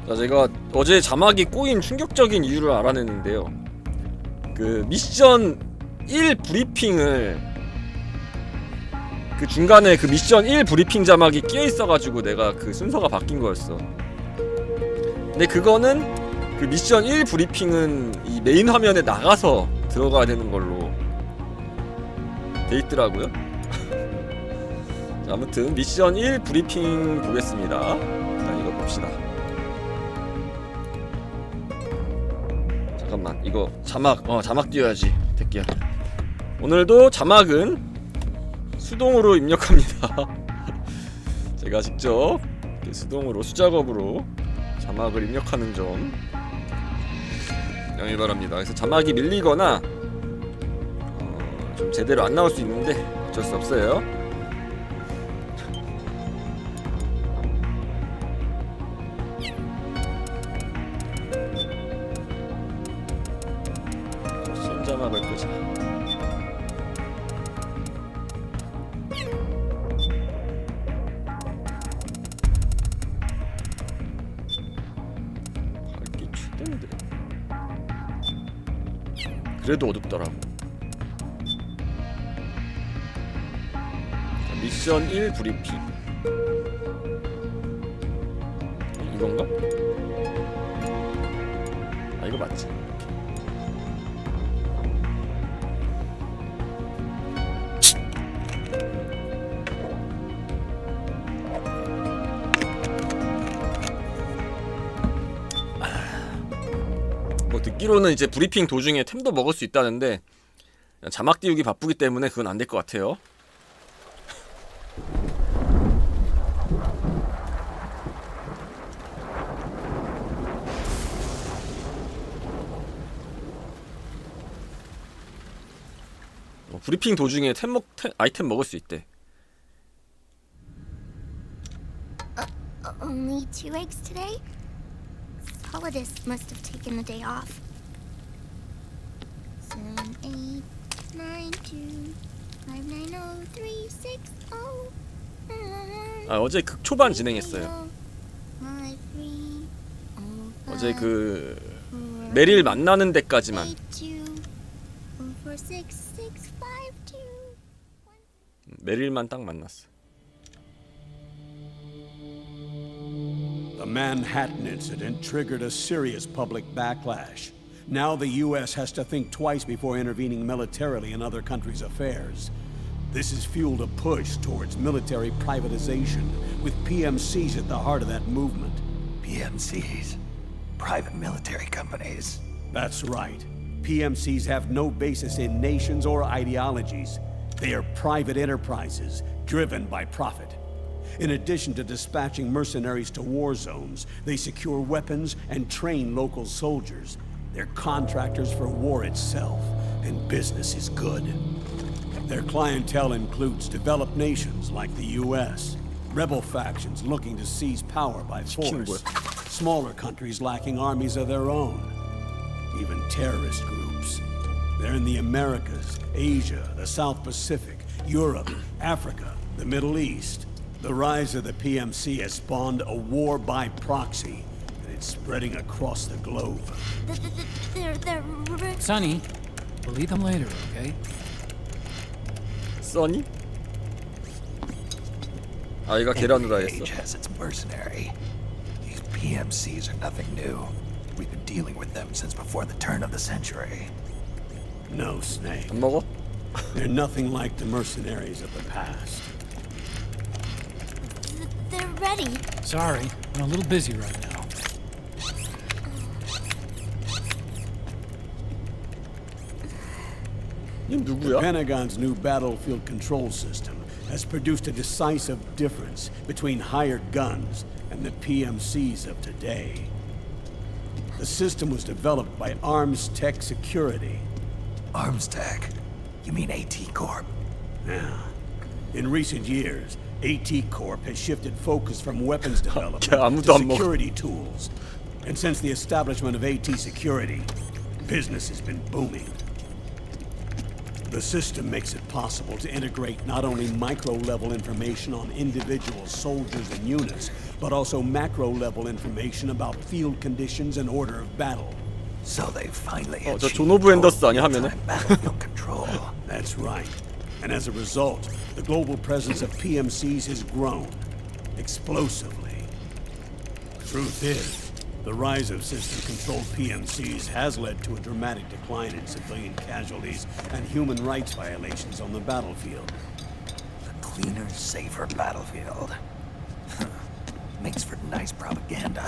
자, 제가 어제 자막이 꼬인 충격적인 이유를 알아냈는데요. 그 미션 1 브리핑을 그 중간에 그 미션 1 브리핑 자막이 끼어 있어가지고 내가 그 순서가 바뀐 거였어. 근데 그거는 그 미션 1 브리핑은 이 메인 화면에 나가서 들어가야 되는 걸로 돼 있더라고요. 자, 아무튼 미션 1 브리핑 보겠습니다. 일단 이거 봅시다. 잠깐만, 이거 자막 띄워야지. 새끼야. 오늘도 자막은 수동으로 입력합니다. 제가 직접 수동으로 수작업으로 자막을 입력하는 점 양해 바랍니다. 그래서 자막이 밀리거나 좀 제대로 안 나올 수 있는데 어쩔 수 없어요. 신자막을 끄자. 밝기 최대인데 그래도 어둡더라고. 미션 1 브리핑 이건가? 아, 이거 맞지? 뭐 듣기로는 이제 브리핑 도중에 템도 먹을 수 있다는데 자막 띄우기 바쁘기 때문에 그건 안 될 것 같아요. 브리핑 도중에 아이템 먹을 수 있대. Only 2 eggs today? Solidus must have taken the day off. 7, 8, 9, 2, 5, 9, 0, 3, 6, 0. 아, 어제 극초반 진행했어요. 어제 그 메릴 만나는 데까지만. 메릴만 딱 만났어. The Manhattan incident triggered a serious public backlash. Now the U.S. has to think twice before intervening militarily in other countries' affairs. This has fueled a push towards military privatization, with PMCs at the heart of that movement. PMCs? Private military companies? That's right. PMCs have no basis in nations or ideologies. They are private enterprises, driven by profit. In addition to dispatching mercenaries to war zones, they secure weapons and train local soldiers. They're contractors for war itself, and business is good. Their clientele includes developed nations like the U.S., rebel factions looking to seize power by force, smaller countries lacking armies of their own, even terrorist groups. They're in the Americas, Asia, the South Pacific, Europe, Africa, the Middle East. The rise of the PMC has spawned a war by proxy, and it's spreading across the globe. Sonny, we'll eat them later, okay? 써니? 아, 이거 계란 후라이였어. Age has its mercenary. These PMCs are nothing new. We've been dealing with them since before the turn of the century. No, Snake. 안 먹어? They're nothing like the mercenaries of the past. They're ready. Sorry, I'm a little busy right now. 이 누구야? Pentagon's new battlefield control system has produced a decisive difference between hired guns and the PMCs of today. The system was developed by Arms Tech Security. Arms Tech? You mean AT Corp? Yeah. In recent years, AT Corp has shifted focus from weapons development 아무도 to 안 먹어. security tools. And since the establishment of AT Security, business has been booming. The system makes it possible to integrate not only micro-level information on individual soldiers and units, but also macro-level information about field conditions and order of battle. So they finally 저 존 오브 앤더스 아니야 하면은? battlefield control. That's right. And as a result, the global presence of PMCs has grown explosively. Truth is, the rise of system-controlled PMCs has led to a dramatic decline in civilian casualties and human rights violations on the battlefield. A cleaner, safer battlefield. Makes for nice propaganda.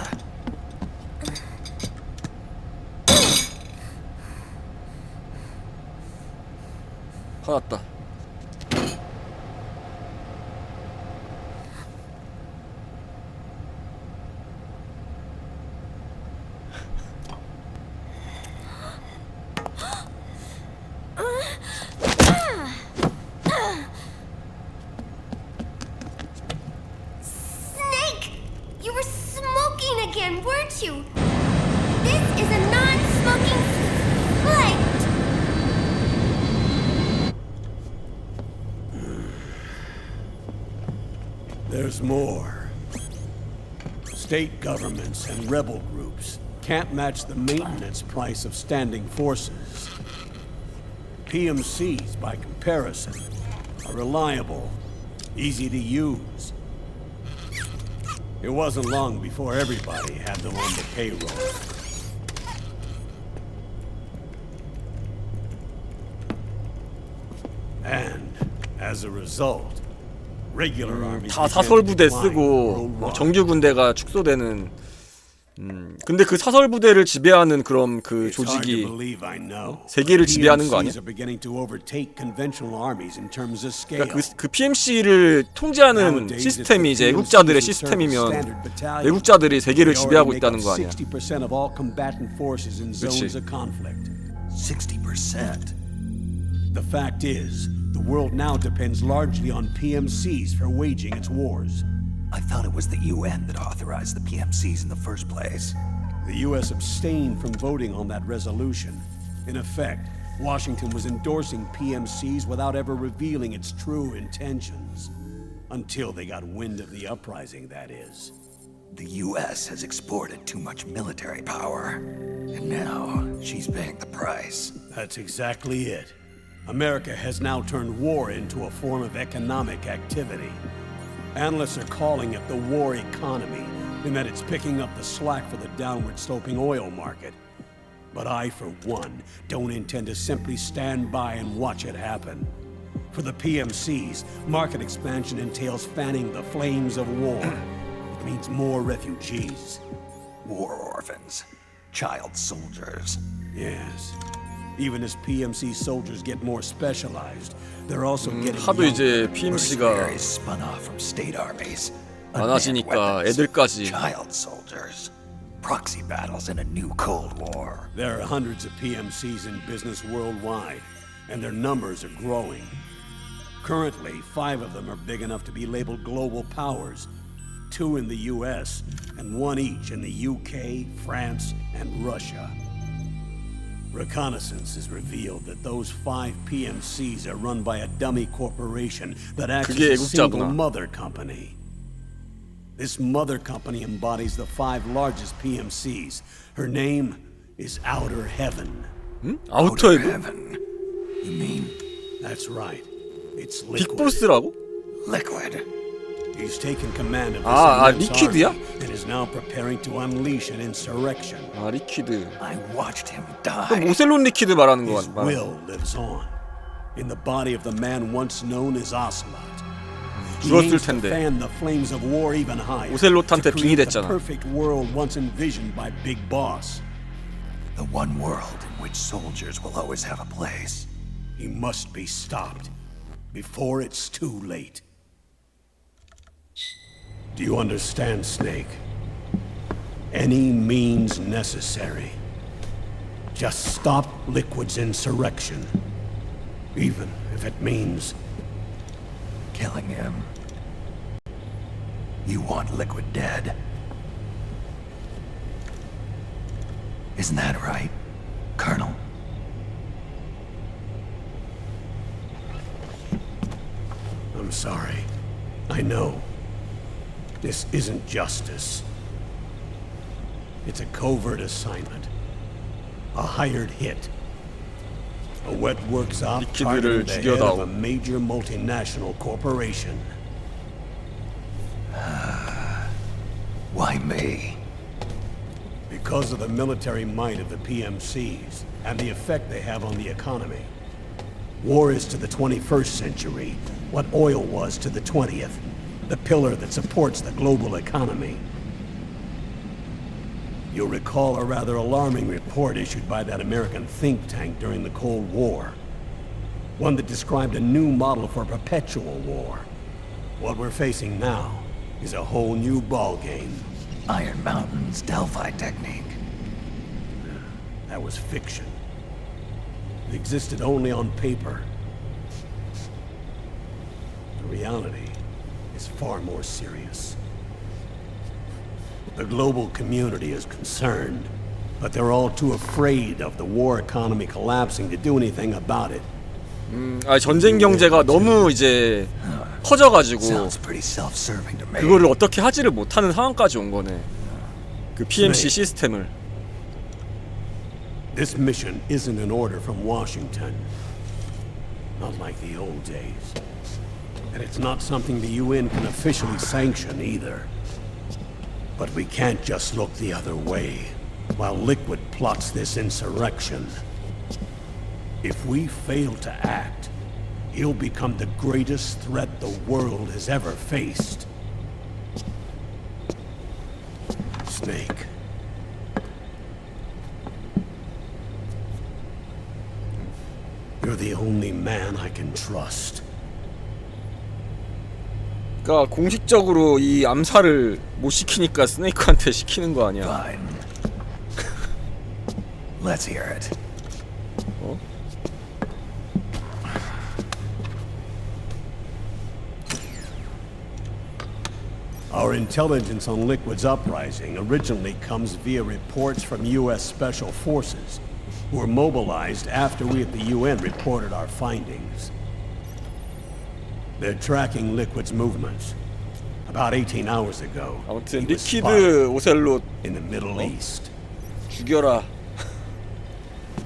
화났다. Snake! You were smoking again, weren't you? This is a non-smoking flight! There's more. State governments and rebel groups can't match the maintenance price of standing forces. PMCs, by comparison, are reliable, easy to use. It wasn't long before everybody had them on the payroll. And as a result, regular armies 다 began to 사설 부대 decline 쓰고 worldwide. 정규 군대가 축소되는. 근데 그 사설 부대를 지배하는 그럼 그 It's hard to 조직이 believe, I know. 세계를 지배하는 거 아니야? PMCs are beginning to overtake conventional armies in terms of scale. 그러니까 그 PMC를 통제하는 시스템이 이제 애국자들의 시스템이면 애국자들이 세계를 지배하고 있다는 거 아니야? 60% of all combatant forces in zones of conflict. 60%? The fact is, the world now depends largely on PMCs for waging its wars. I thought it was the UN that authorized the PMCs in the first place. The US abstained from voting on that resolution. In effect, Washington was endorsing PMCs without ever revealing its true intentions. Until they got wind of the uprising, that is. The US has exported too much military power. And now, she's paying the price. That's exactly it. America has now turned war into a form of economic activity. Analysts are calling it the war economy, in that it's picking up the slack for the downward-sloping oil market. But I, for one, don't intend to simply stand by and watch it happen. For the PMCs, market expansion entails fanning the flames of war. It means more refugees. War orphans. Child soldiers. Yes. Even as PMC soldiers get more specialized, they're also getting 하도 이제 PMC가 Mercenaries spun off from state armies. 많아지니까 Unmanned weapons. 애들까지 Child soldiers. Proxy battles in a new Cold War. There are hundreds of PMCs in business worldwide, and their numbers are growing. Currently, 5 of them are big enough to be labeled global powers, 2 in the US, and 1 each in the UK, France, and Russia. Reconnaissance has revealed that those 5 PMCs are run by a dummy corporation that acts 그게 as a single 애국자구나. mother company. This mother company embodies the 5 largest PMCs. Her name is Outer Heaven. 아우터 헤븐? Heaven. You mean That's right. It's Liquid. 빅보스라고? liquid? He's taken command of this 아, immense 리퀴드야? army and is now preparing to unleash an insurrection. 아 리퀴드. I watched him 그럼 die. 오셀론 리퀴드 말하는 거 His 말하는 거. will lives on in the body of the man once known as Ocelot. He 죽었을 aims to 텐데. fan the flames of war even higher. 오셀롯한테 to create the 빙의됐잖아. perfect world once envisioned by Big Boss. The one world in which soldiers will always have a place. He must be stopped before it's too late. Do you understand, Snake? Any means necessary. Just stop Liquid's insurrection. Even if it means Killing him. You want Liquid dead. Isn't that right, Colonel? sorry. I know. This isn't justice. It's a covert assignment. A hired hit. A wet works op targeting the head of a major multinational corporation. Why me? Because of the military might of the PMCs and the effect they have on the economy. War is to the 21st century what oil was to the 20th, the pillar that supports the global economy. You'll recall a rather alarming report issued by that American think tank during the Cold War. One that described a new model for perpetual war. What we're facing now is a whole new ballgame. Iron Mountain's Delphi technique. That was fiction. It existed only on paper. The reality is far more serious. The global community is concerned, but they're all too afraid of the war economy collapsing to do anything about it. 전쟁 경제가 너무 이제 커져가지고 Sounds pretty self-serving to me. 그거를 어떻게 하지를 못하는 상황까지 온 거네. 그 PMC 시스템을. This mission isn't an order from Washington. Not like the old days. And it's not something the UN can officially sanction either. But we can't just look the other way while Liquid plots this insurrection. If we fail to act, he'll become the greatest threat the world has ever faced. Snake. You're the only man I can trust. 그러니까 공식적으로 이 암살을 못 시키니까 스네이크한테 시키는 거 아니야? Fine. Let's hear it. 어? Our intelligence on Liquid's uprising originally comes via reports from U.S. Special Forces, who were mobilized after we at the UN reported our findings. They're tracking Liquid's movements. About 18 hours ago, 아무튼 he was 리퀴드 spotted 오셀롯 in the Middle East. 죽여라.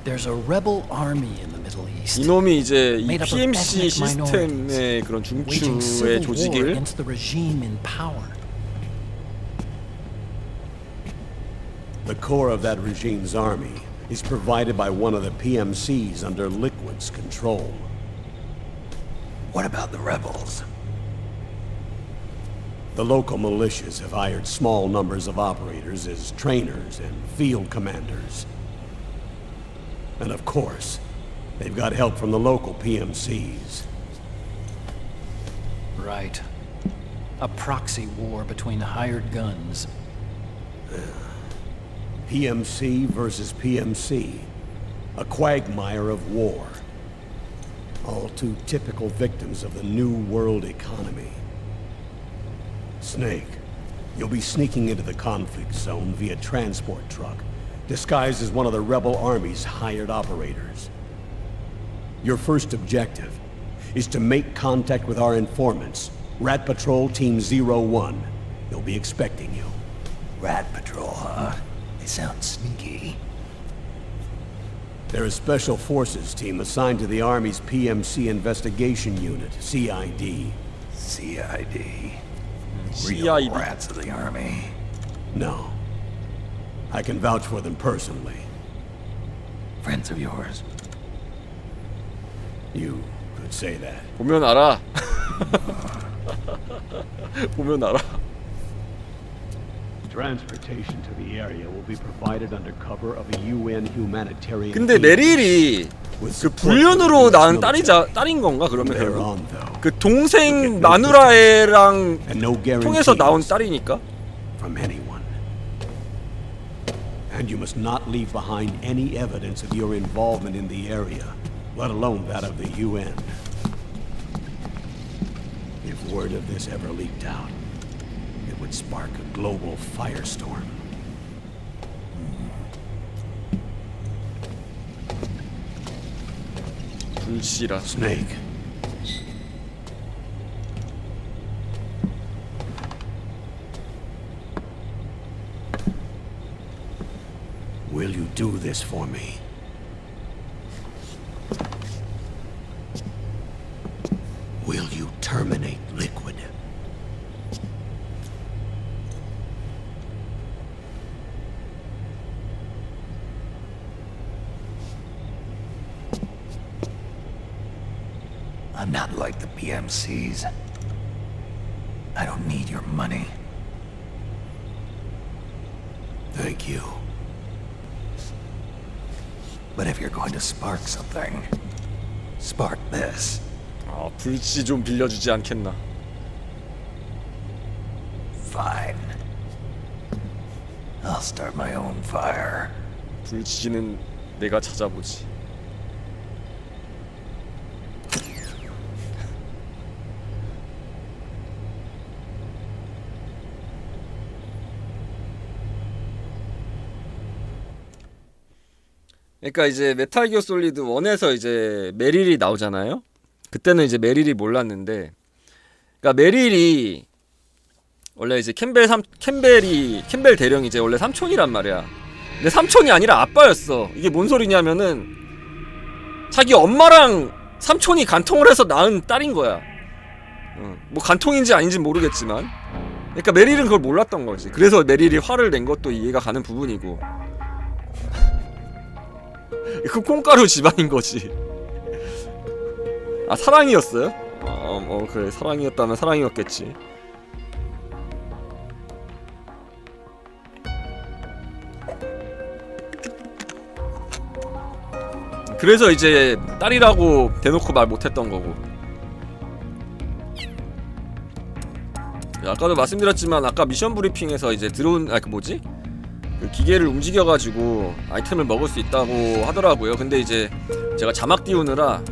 There's a rebel army in the Middle East. 이놈이 이제 이 Made up of PMC ethnic minorities, 시스템의 그런 waging 중추의 civil war 조직을 against the regime in power. The core of that regime's army is provided by one of the PMCs under Liquid's control. What about the rebels? The local militias have hired small numbers of operators as trainers and field commanders. And of course, they've got help from the local PMCs. Right. A proxy war between hired guns. PMC versus PMC. A quagmire of war. All too typical victims of the new world economy. Snake, you'll be sneaking into the conflict zone via transport truck, disguised as one of the rebel army's hired operators. Your first objective is to make contact with our informants, Rat Patrol Team 01. They'll be expecting you. Rat Patrol, huh? They sound sneaky. They're a special forces team assigned to the Army's PMC investigation unit, CID. CID. CID. Real rats of the Army. No. I can vouch for them personally. Friends of yours. You could say that. 보면 알아. 보면 알아. Transportation to the area will be provided under cover of a UN humanitarian. 근데 메릴이 그 불륜으로 낳은 딸인 건가 그러면 결국? 그 동생 마누라애랑 통해서 나온 딸이니까. From anyone. And you must not leave behind any evidence of your involvement in the area, let alone that of the UN. If word of this ever leaked out, it would spark a global firestorm. 불씨라. Snake. Will you do this for me? Will you terminate Liquid? I'm not like the PMCs. I don't need your money. Thank you. But if you're going to spark something, spark this. 아, 불씨 좀 빌려주지 않겠나. Fine. I'll start my own fire. 불씨는 내가 찾아보지. 그러니까 이제 메탈 기어 솔리드 1에서 이제 메릴이 나오잖아요. 그때는 이제 메릴이 몰랐는데, 그러니까 메릴이 원래 이제 캠벨 대령이 이제 원래 삼촌이란 말이야. 근데 삼촌이 아니라 아빠였어. 이게 뭔 소리냐면은 자기 엄마랑 삼촌이 간통을 해서 낳은 딸인 거야. 뭐 간통인지 아닌지 모르겠지만, 그러니까 메릴은 그걸 몰랐던 거지. 그래서 메릴이 화를 낸 것도 이해가 가는 부분이고. 그 콩가루 집안인 거지. 아, 사랑이었어요? 그래, 사랑이었다면 사랑이었겠지. 그래서 이제 딸이라고 대놓고 말 못했던 거고. 아까도 말씀드렸지만, 아까 미션 브리핑에서 이제 들어온 그 기계를 움직여가지고 아이템을 먹을 수 있다고 하더라고요. 근데 이제 제가 자막 띄우느라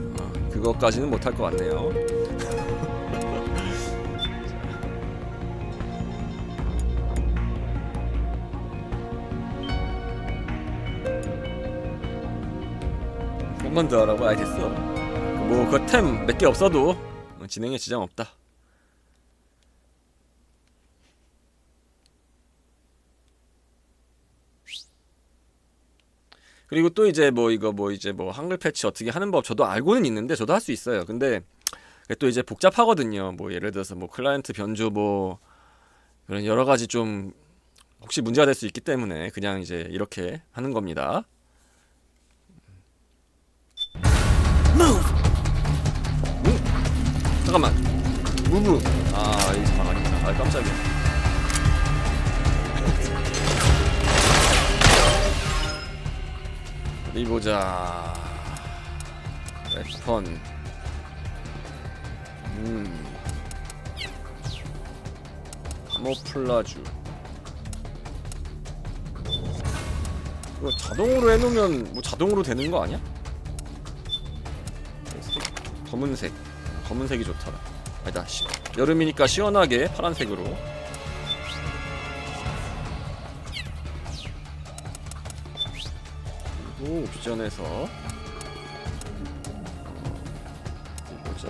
그것까지는 못할 것 같네요. 한번 더 하라고? 알겠어. 뭐 그 템 몇 개 없어도 진행에 지장 없다. 그리고 또 이제 한글 패치 어떻게 하는 법 저도 알고는 있는데, 저도 할 수 있어요. 근데 또 이제 복잡하거든요. 뭐 예를 들어서 뭐 클라이언트 변조 뭐 그런 여러 가지 좀 혹시 문제가 될 수 있기 때문에 그냥 이제 이렇게 하는 겁니다. 잠깐만. 무브. 아, 이 막아니까. 아, 깜짝이야. 어디 보자. 웨폰. 카모플라주. 이거 자동으로 해놓으면 뭐 자동으로 되는 거 아니야? 검은색. 검은색이 좋더라. 아니다. 여름이니까 시원하게 파란색으로. 그리고 옵션에서 보자.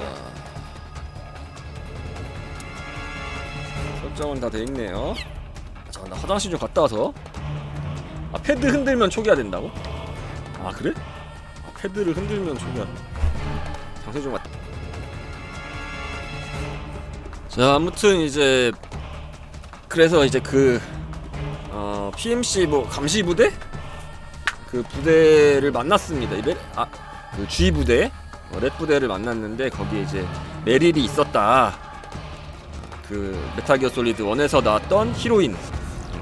설정은 다 돼있네요. 자, 나 화장실 좀 갔다 와서. 아, 패드 흔들면 초기화 된다고? 아, 그래? 아, 패드를 흔들면 초기화. 장소 좀 왔다. 자, 아무튼 이제 그래서 이제 그 PMC 뭐 감시 부대? 그 부대를 만났습니다. 그 G 부대, 랩 부대를 만났는데 거기에 이제 메릴이 있었다. 그 메탈 기어 솔리드 1에서 나왔던 히로인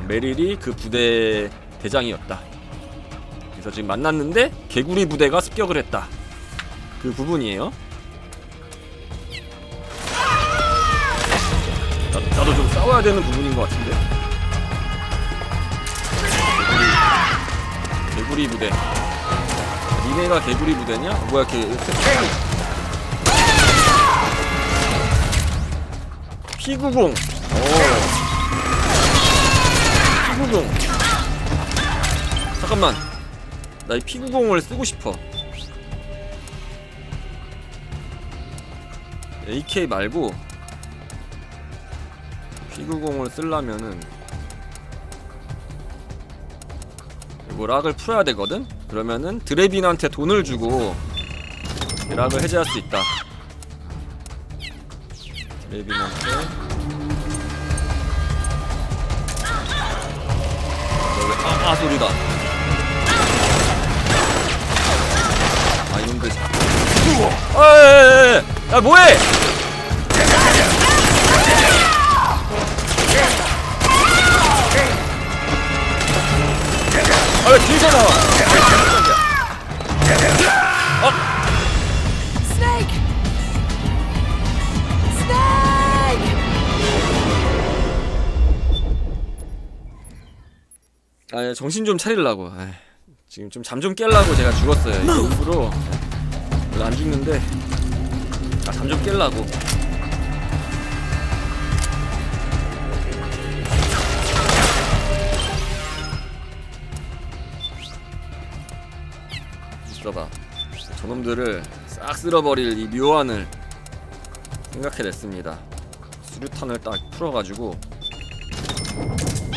메릴이 그 부대 대장이었다. 그래서 지금 만났는데 개구리 부대가 습격을 했다. 그 부분이에요. 나도 좀 싸워야 되는 부분인 것 같은데. 개구리 부대. 니네가 개구리 부대냐? 뭐야, P90. P90. 잠깐만. 나 이 P90을 쓰고 싶어. AK 말고 P90을 쓰려면은 이거 락을 풀어야 되거든? 그러면은 드레빈한테 돈을 주고 락을 해제할 수 있다. 드레빈한테 소리다. 아 이놈들 야 뭐해! 아 왜 뒤에서 나와? Snake! Snake! 아 정신 좀 차리려고. 지금 좀 잠 좀 깨려고 제가 죽었어요. 일부러 원래 안 죽는데 잠 좀 깨려고. 있어봐. 저놈들을 싹 쓸어버릴 이 묘안을 생각해냈습니다. 수류탄을 딱 풀어가지고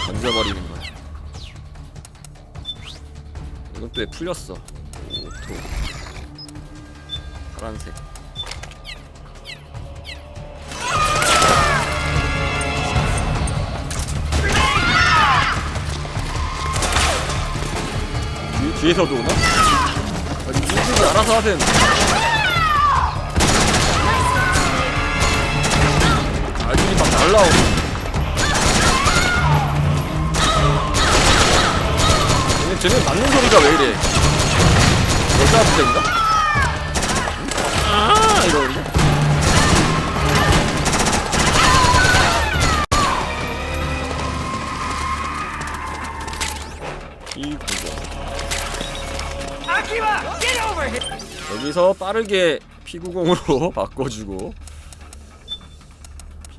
던져버리는 거야. 이건 또 왜 풀렸어? 오토 파란색. 뒤에서도 오나? 아니 민들이 알아서 하세요. 아들이 막 날라오고. 쟤네 맞는 소리가 왜 이래? 여자 부대인가? 아 이러는데? 이 구조. 여기서 빠르게 P90으로 바꿔주고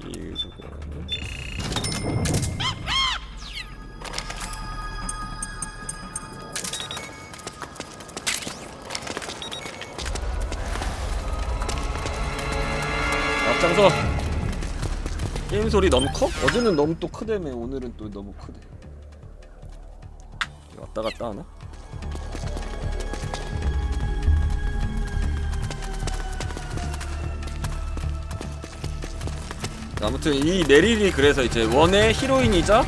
P90. 앞장서. 게임 소리 너무 커? 어제는 너무 또 크다며. 오늘은 또 너무 크대. 왔다 갔다 하나? 아무튼 이 메릴이 그래서 이제 원의 히로인이자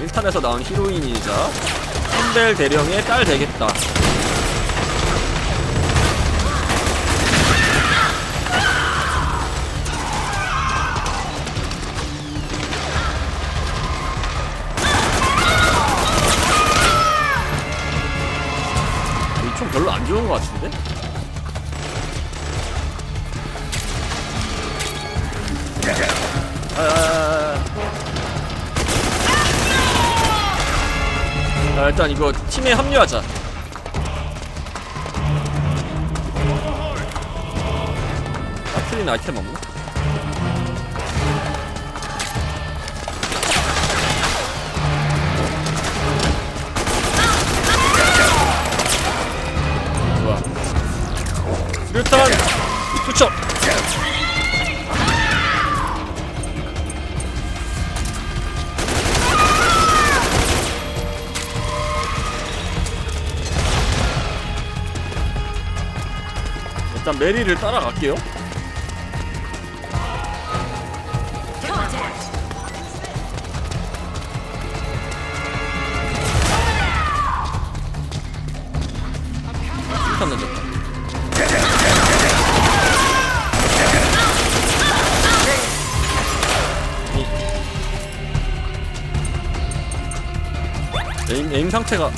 1탄에서 나온 히로인이자 햄벨 대령의 딸 되겠다. 이 총 별로 안 좋은 것 같은데? 일단 이거 팀에 합류하자. 틀린 아이템 없나? 좋아. 수류탄 투척. 일단 메리를 따라갈게요. 수류탄 던졌다. 에임 상태가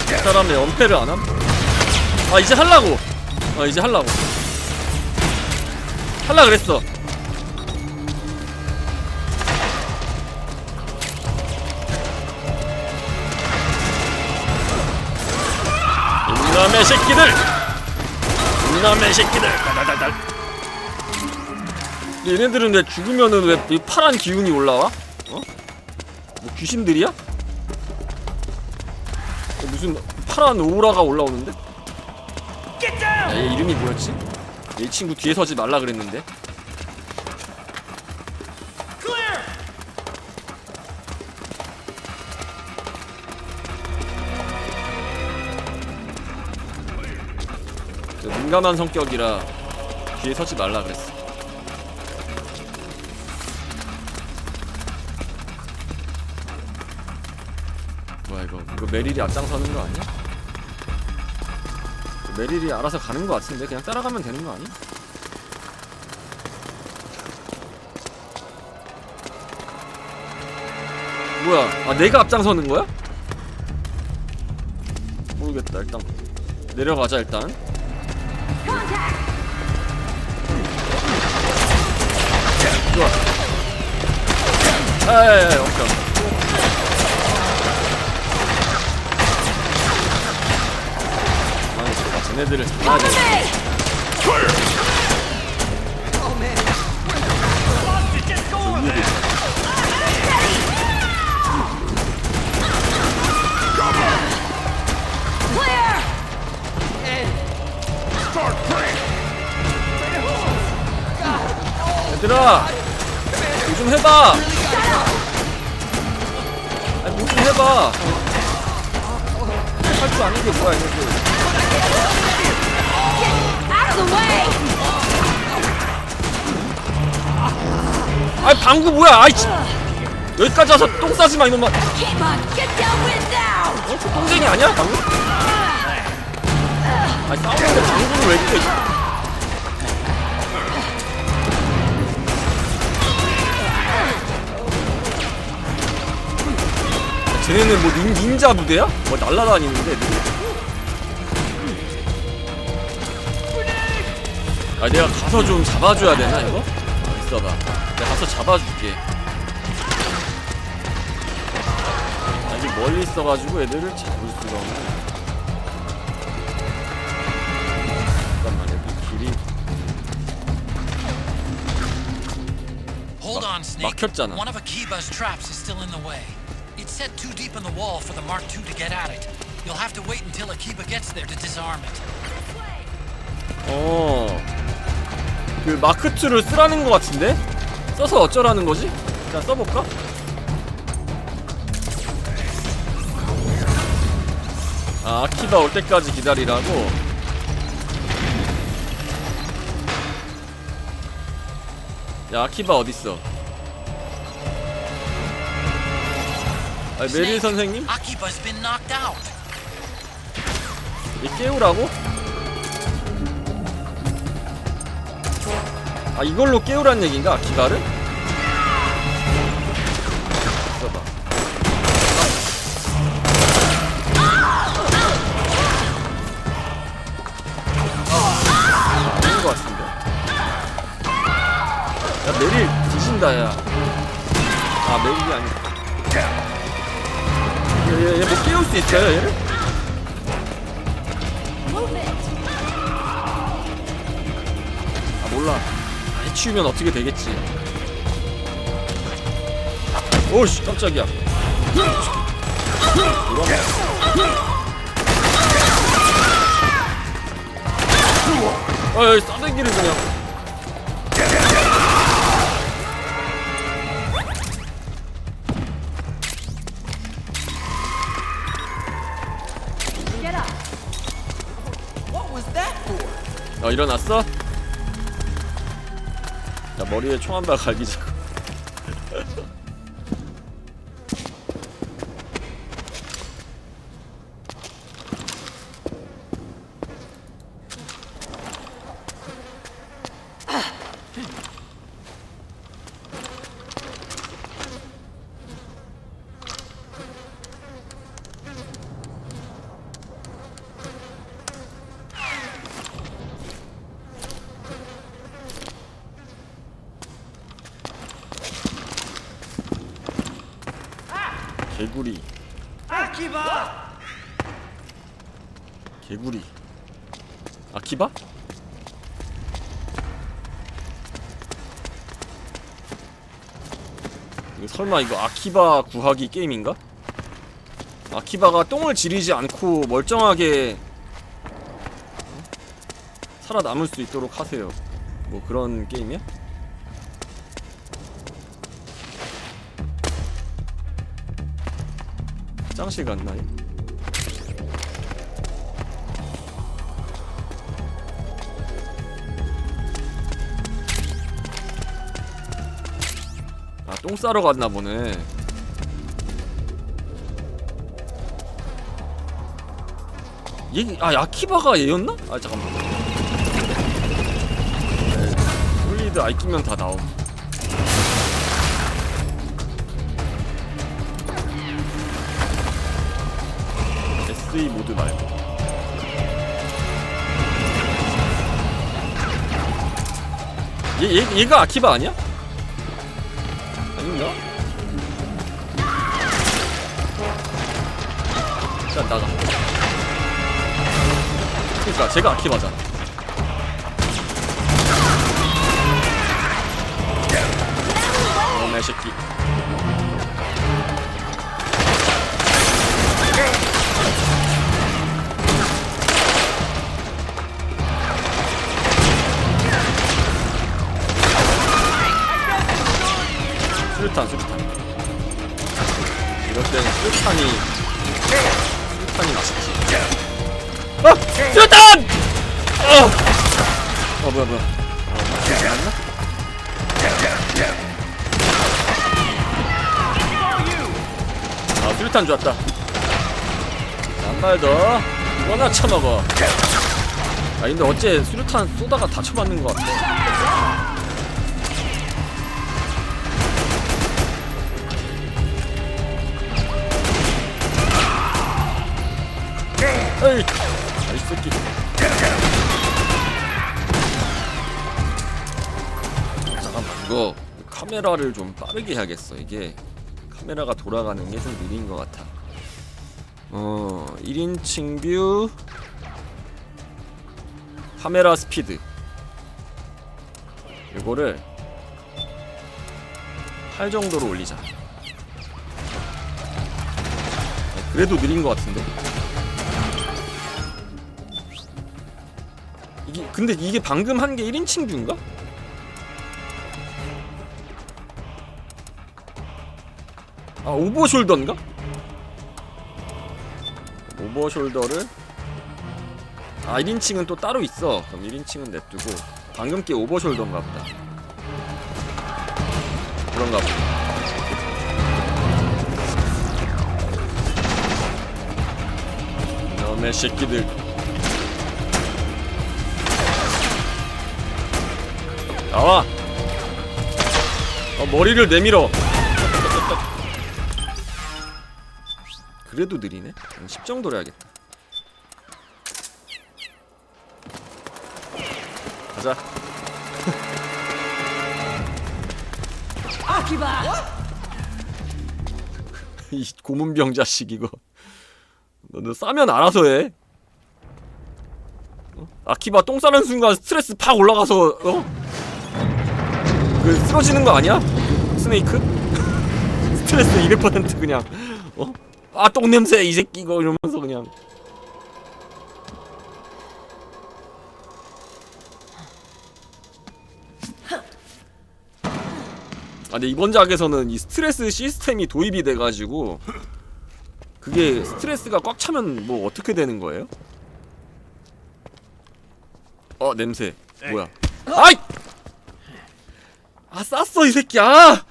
이 사람의 연패를 안함? 아 이제 할라고! 이제 할라고 할라 그랬어. 이놈의 새끼들! 이놈의 새끼들! 달달달달. 얘네들은 왜 죽으면은 왜 이 파란 기운이 올라와? 뭐 귀신들이야? 무슨 파란 오라가 올라오는데? 야, 얘 이름이 뭐였지? 얘 친구 뒤에 서지 말라 그랬는데? 민감한 성격이라 뒤에 서지 말라 그랬어. 뭐야 이거 메릴이 앞장서는 거 아니야? 메릴이 알아서 가는 거 같은데 그냥 따라가면 되는 거 아니야? 뭐야? 아 내가 앞장서는 거야? 모르겠다. 일단 내려가자 일단. 좋아. 아야야야 오케이. 망했어. 쟤네들을 잡아야 돼. 얘들아 뭐 좀 해봐. 아니 뭐 좀 해봐. 할 줄 아는 게 뭐야 이거. 아이 방구 뭐야. 아이 여기까지 와서 똥 싸지마 이놈아. 똥쟁이 아니야 방구? 아이 싸우는데 방구를 왜 끼워. 쟤네는 뭐 닌자 부대야? 뭐 날라다니는데 애들이. 아 내가 가서 좀 잡아줘야 되나 이거? 있어봐. 내가 가서 잡아줄게. 아직 멀리 있어가지고 애들을 잡을 수가 없네. 잠깐만 여기 길이 막혔잖아. One of Akiba's traps is still in the way. It's set too deep in the wall for the Mark II to get at it. You'll have to wait until Akiba gets there to disarm it. 그 마크 2를 쓰라는 거 같은데? 써서 어쩌라는 거지? 일단 써볼까? 아, 아키바 올 때까지 기다리라고? 야, 아키바 어딨어? 아, 메릴 선생님? Akiba's been knocked out. 이 깨우라고? 아, 이걸로 깨우란 얘기인가? 아키바를? 써봐. 아닌 것 같은데? 야, 메릴 뒤진다, 야. 아, 메릴이 아니야. 얘 뭐 깨울 수 있어요, 얘를? 아, 몰라. 해치우면 어떻게 되겠지. 오씨, 깜짝이야. 어이, 싸대기를 그냥. 일어났어? 야, 머리에 총 한 발 갈기자고. 개구리. 아키바. 개구리. 아키바? 이거 설마 이거 아키바 구하기 게임인가? 아키바가 똥을 지리지 않고 멀쩡하게 살아남을 수 있도록 하세요. 뭐 그런 게임이야? 화장실 갔나요? 똥 싸러 갔나 보네. 야키바가 얘였나? 아 잠깐만. 솔리드 아이 끼면 다 나옴. SE 모드 말고. 얘가 아키바 아니야? 아닌가? 일단 나가. 그니까 제가 아키바잖아. 내 새끼. 수류탄 이럴 때는 수류탄이 맛있지. 수류탄! 뭐야 맞나? 수류탄 좋았다. 한 발 더 이거나 쳐먹어. 근데 어째 수류탄 쏘다가 다 쳐맞는 것 같아. 에이, 이 새끼. 잠깐만, 이거 카메라를 좀 빠르게 해야겠어. 이게 카메라가 돌아가는 게 좀 느린 것 같아. 1인칭 뷰 카메라 스피드 이거를 8 정도로 올리자. 그래도 느린 것 같은데. 근데 이게 방금 한 게 1인칭 뷰인가? 오버숄더인가? 오버숄더를 1인칭은 또 따로 있어. 그럼 1인칭은 냅두고 방금 게 오버숄더인가 보다. 그런가 보다. 이놈의 새끼들. 나와! 머리를 내밀어! 그래도 느리네? 10 정도로 해야겠다. 가자. 아키바! 이 고문병 자식 이거. 너 싸면 알아서 해. 아키바 똥 싸는 순간 스트레스 팍 올라가서 쓰러지는 거 아니야? 스네이크? 스트레스 200% 그냥 똥냄새 이 새끼 이거 이러면서 그냥. 근데 이번 작에서는 이 스트레스 시스템이 도입이 돼가지고 그게 스트레스가 꽉 차면 뭐 어떻게 되는 거예요? 냄새 뭐야? 아이! 쌌어 이 새끼야!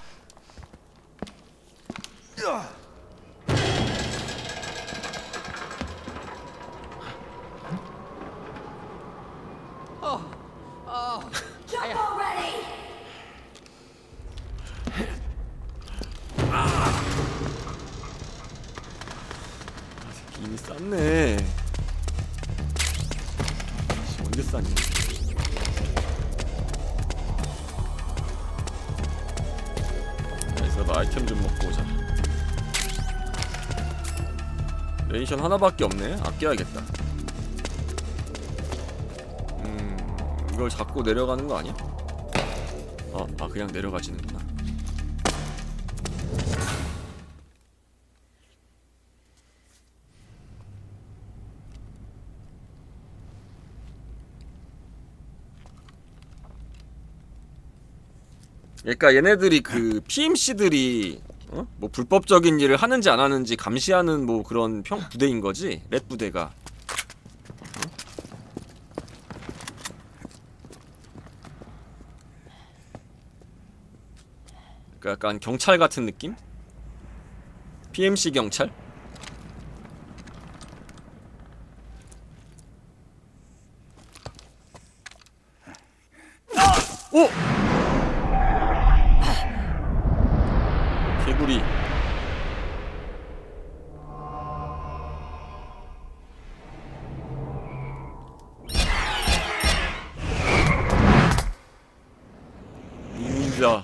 Jump already! 이미 쌌네. 언제 쌌니? 그래서 나 아이템 좀 먹고 오자. 레이션 하나밖에 없네. 아껴야겠다. 이걸 잡고 내려가는 거 아니야? 그냥 내려가지는구나. 그러니까 얘네들이 그 PMC들이 뭐 불법적인 일을 하는지 안 하는지 감시하는 뭐 그런 부대인 거지? 랩 부대가. 그 약간 경찰 같은 느낌? PMC 경찰? 오! 개구리. 닌자.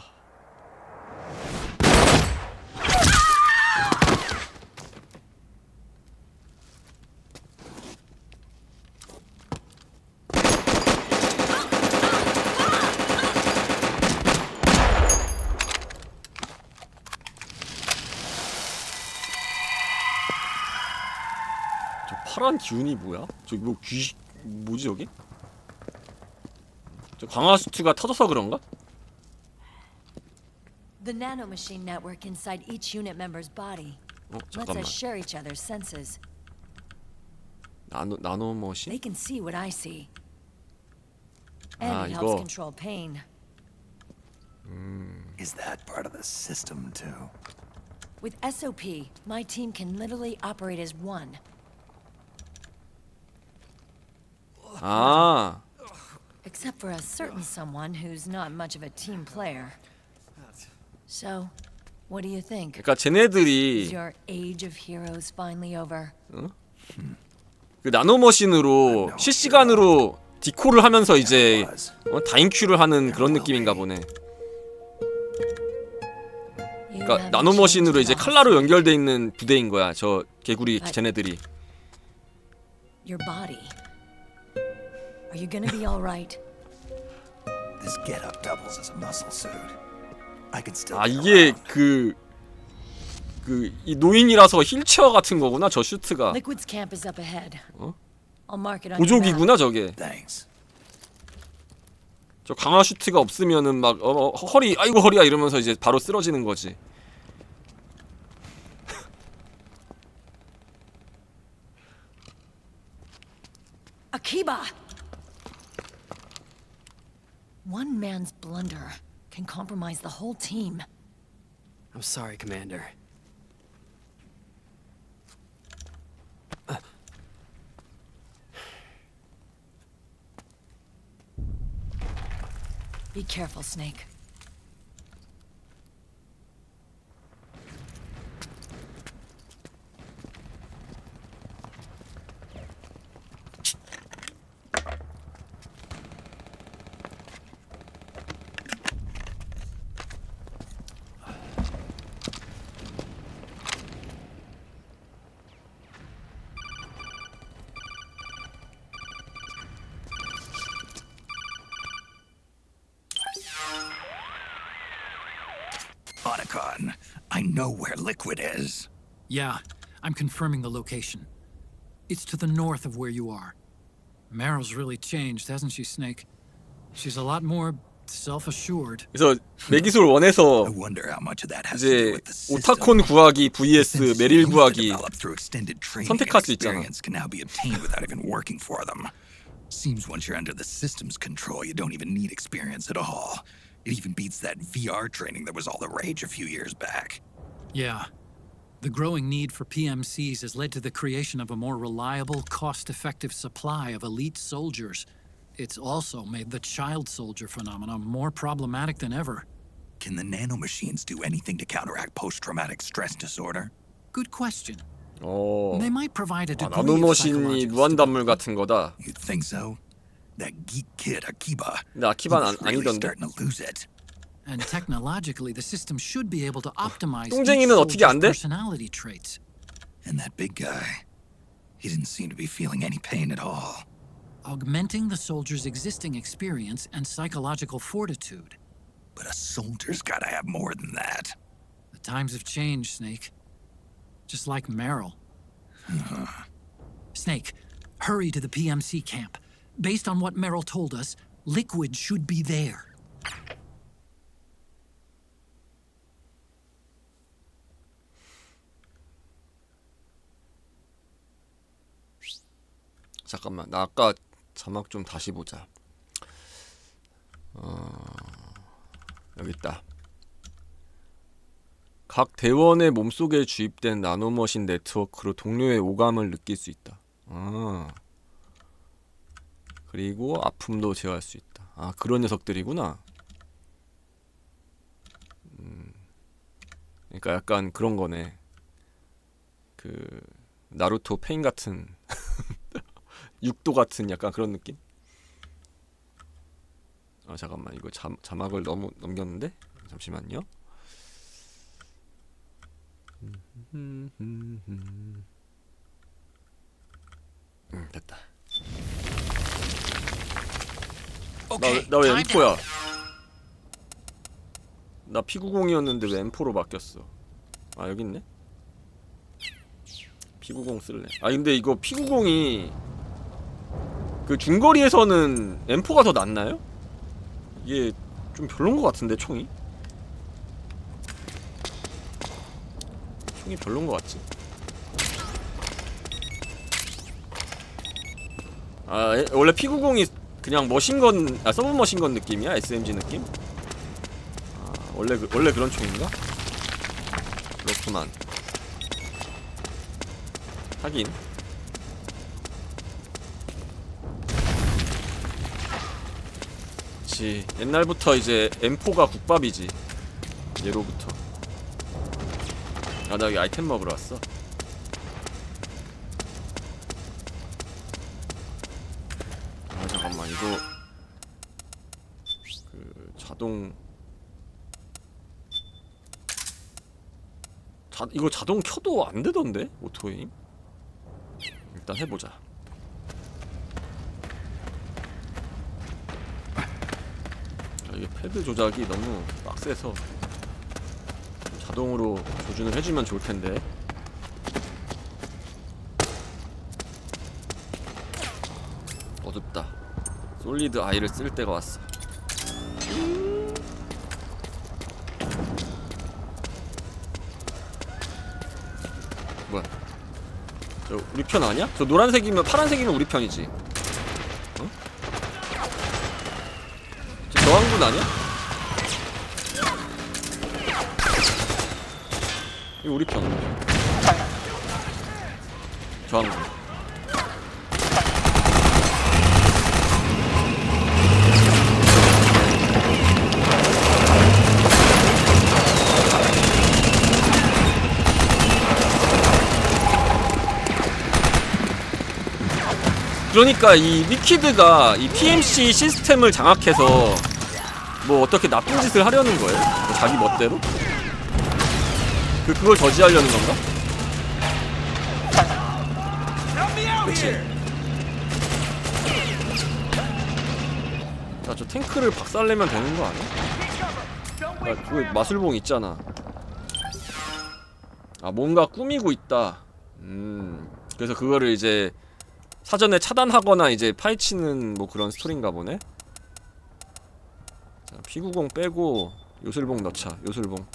파란 기운이 뭐야? 저기 뭐 뭐지 여기? 저 강화수트가 터져서 그런가? The nanomachine network inside each unit member's body lets 잠깐만. us share each other's senses. 나노머신? They can see what I see. 아, And it helps 이거. control pain. Is that part of the system too? With SOP, my team can literally operate as one. 아, Except for a certain someone who's not much of a team player. So, what do you think? 그러니까 Is 쟤네들이 your age of heroes finally over? 그 나노머신으로 실시간으로 디코를 하면서 이제 다인큐를 하는 그런 느낌인가 보네. You 그러니까 haven't 나노머신으로 changed 이제 at all. 칼라로 연결돼 있는 부대인 거야. 저 개구리 쟤네들이. Your body. Are you gonna be all right? This getup doubles as a muscle suit. I can still 아 get 이게 around. 이 노인이라서 힐체어 같은 거구나. 저 슈트가 Liquid's camp is up ahead. 어? I'll mark it on your map. 보조기구나 저게. Thanks. 저 강화 슈트가 없으면은 막 허리 아이고 허리야 이러면서 이제 바로 쓰러지는 거지. Akiba! One man's blunder can compromise the whole team. I'm sorry, Commander. Be careful, Snake. Otacon, I know where Liquid is. Yeah, I'm confirming the location. It's to the north of where you are. Meryl's really changed, hasn't she, Snake? She's a lot more self-assured. 그래서 메기솔 1에서 I wonder how much of that has to do 이제 with the system. 오타콘 구하기 vs Since 메릴 used to 구하기 develop through extended training 선택할 and 수 있잖아. experience can now be obtained without even working for them. Seems once you're under the system's control, you don't even need experience at all. It even beats that VR training that was all the rage a few years back. Yeah. The growing need for PMCs has led to the creation of a more reliable, cost-effective supply of elite soldiers. It's also made the child soldier phenomenon more problematic than ever. Can the nanomachines do anything to counteract post-traumatic stress disorder? Good question. 어, They might provide a 아, degree of 나노머신이 psychological 무한단물 stability. 같은 거다. You think so? That geek kid Akiba, 근데 아키바는 he's really 아니던데. starting to lose it. And technologically, the system should be able to optimize each 똥쟁이는 어떻게 안 돼? soldier's personality traits. And that big guy, he didn't seem to be feeling any pain at all. Augmenting the soldier's existing experience and psychological fortitude. But a soldier's gotta have more than that. The times have changed, Snake. Just like Meryl. Snake, hurry to the PMC camp. Based on what Meryl told us, Liquid should be there. 잠깐만, 나 아까 자막 좀 다시 보자. 여기 있다. 각 대원의 몸속에 주입된 나노머신 네트워크로 동료의 오감을 느낄 수 있다. 그리고 아픔도 제어할 수 있다. 아, 그런 녀석들이구나. 그러니까 약간 그런 거네. 그 나루토 페인 같은 육도 같은 약간 그런 느낌? 아, 잠깐만, 이거 자막을 너무 넘겼는데? 잠시만요. 됐다. Okay, 나 왜 time M4야? out. 나 P90이었는데 왜 M4로 바뀌었어? 아, 여기 있네? P90 쓸래. 아, 근데 이거 P90이 그 중거리에서는 M4가 더 낫나요? 이게 좀 별론 것 같은데, 총이 별론 것 같지? 아, 원래 P90이 그냥 머신건, 서브 머신건 느낌이야? SMG 느낌? 아, 원래 그런 총인가? 그렇구만. 하긴. 그치, 옛날부터 이제 M4가 국밥이지. 예로부터. 아, 나 여기 아이템 먹으러 왔어. 아, 잠깐만, 이거 그 이거 자동 켜도 안 되던데? 오토에임? 일단 해보자. 이게 패드 조작이 너무 빡세서 자동으로 조준을 해주면 좋을 텐데. 어둡다. 솔리드 아이를 쓸 때가 왔어. 뭐야? 저 우리 편 아니야? 저 노란색이면 파란색이면 우리 편이지. 어? 저 저항군 아니야? 이거 우리 편. 저항군. 그러니까 이 리퀴드가 이 PMC 시스템을 장악해서 뭐 어떻게 나쁜 짓을 하려는 거예요? 뭐 자기 멋대로? 그걸 저지하려는 건가? 그치? 자, 저 탱크를 박살내면 되는 거 아니야? 아, 그 마술봉 있잖아. 아, 뭔가 꾸미고 있다. 그래서 그거를 이제 사전에 차단하거나 이제 파헤치는 뭐 그런 스토리인가 보네. 자, P90 빼고 요술봉 넣자. 요술봉.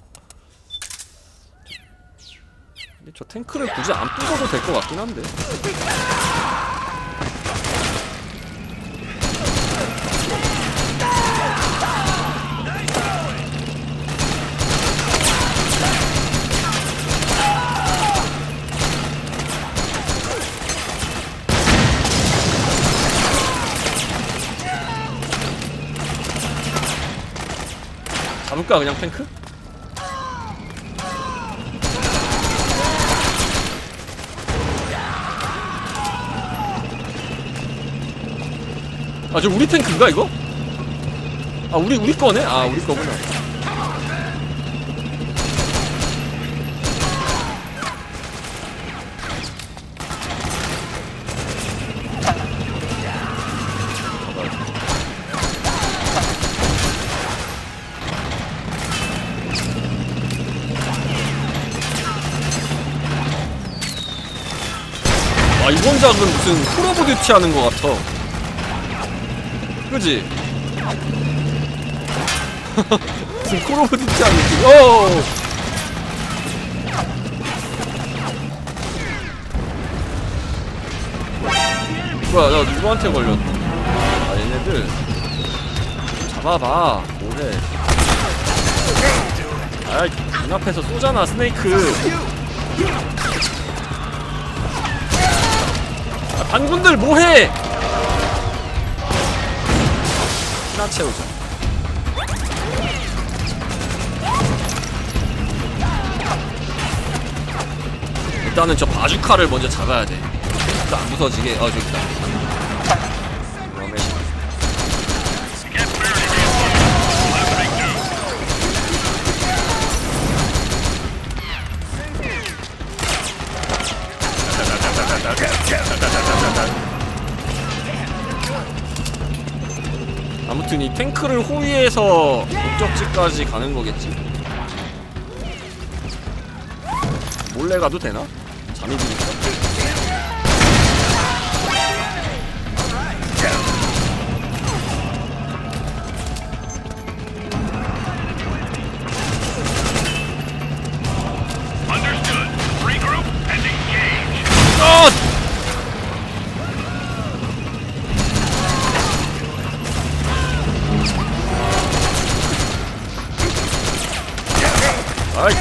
근데 저 탱크를 굳이 안 부숴도 될 것 같긴 한데. 잡을까 그냥 탱크? 아, 저 우리 탱크인가 이거? 아, 우리 거네? 아, 우리 거구나. 아, 이번 작은 무슨 콜 오브 듀티 하는 것 같아. 그지? 무슨 콜 오브 듀티 하는 느낌. 어어어. 뭐야, 나 누구한테 걸렸어? 아, 얘네들 좀 잡아봐. 뭐해? 아이, 눈앞에서 쏘잖아, 스네이크. 아, 반군들 뭐해? 피나 채우자. 일단은 저 바주카를 먼저 잡아야 돼. 일단 안 부서지게. 저기 있다. 아무튼 이 탱크를 호위해서 목적지까지 가는 거겠지? 몰래 가도 되나? 잠이 드니까? 아이,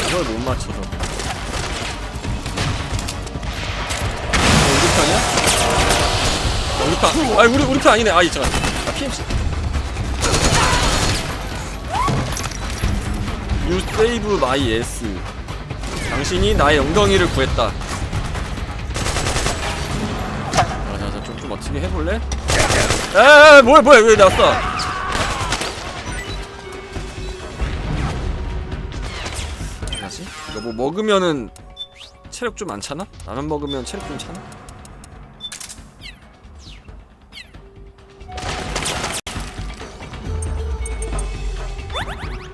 이걸 못 맞춰서. 우리 편이야? 우리 편. 아이, 우리 편 아니네. 아이, 잠깐. PMC. You save my ass. 당신이 나의 엉덩이를 구했다. 자, 좀 어떻게 해볼래? 에이, 뭐야, 왜 나왔어? 이거 뭐 먹으면은 체력 좀 안 차나? 라면 먹으면 체력 좀 차나?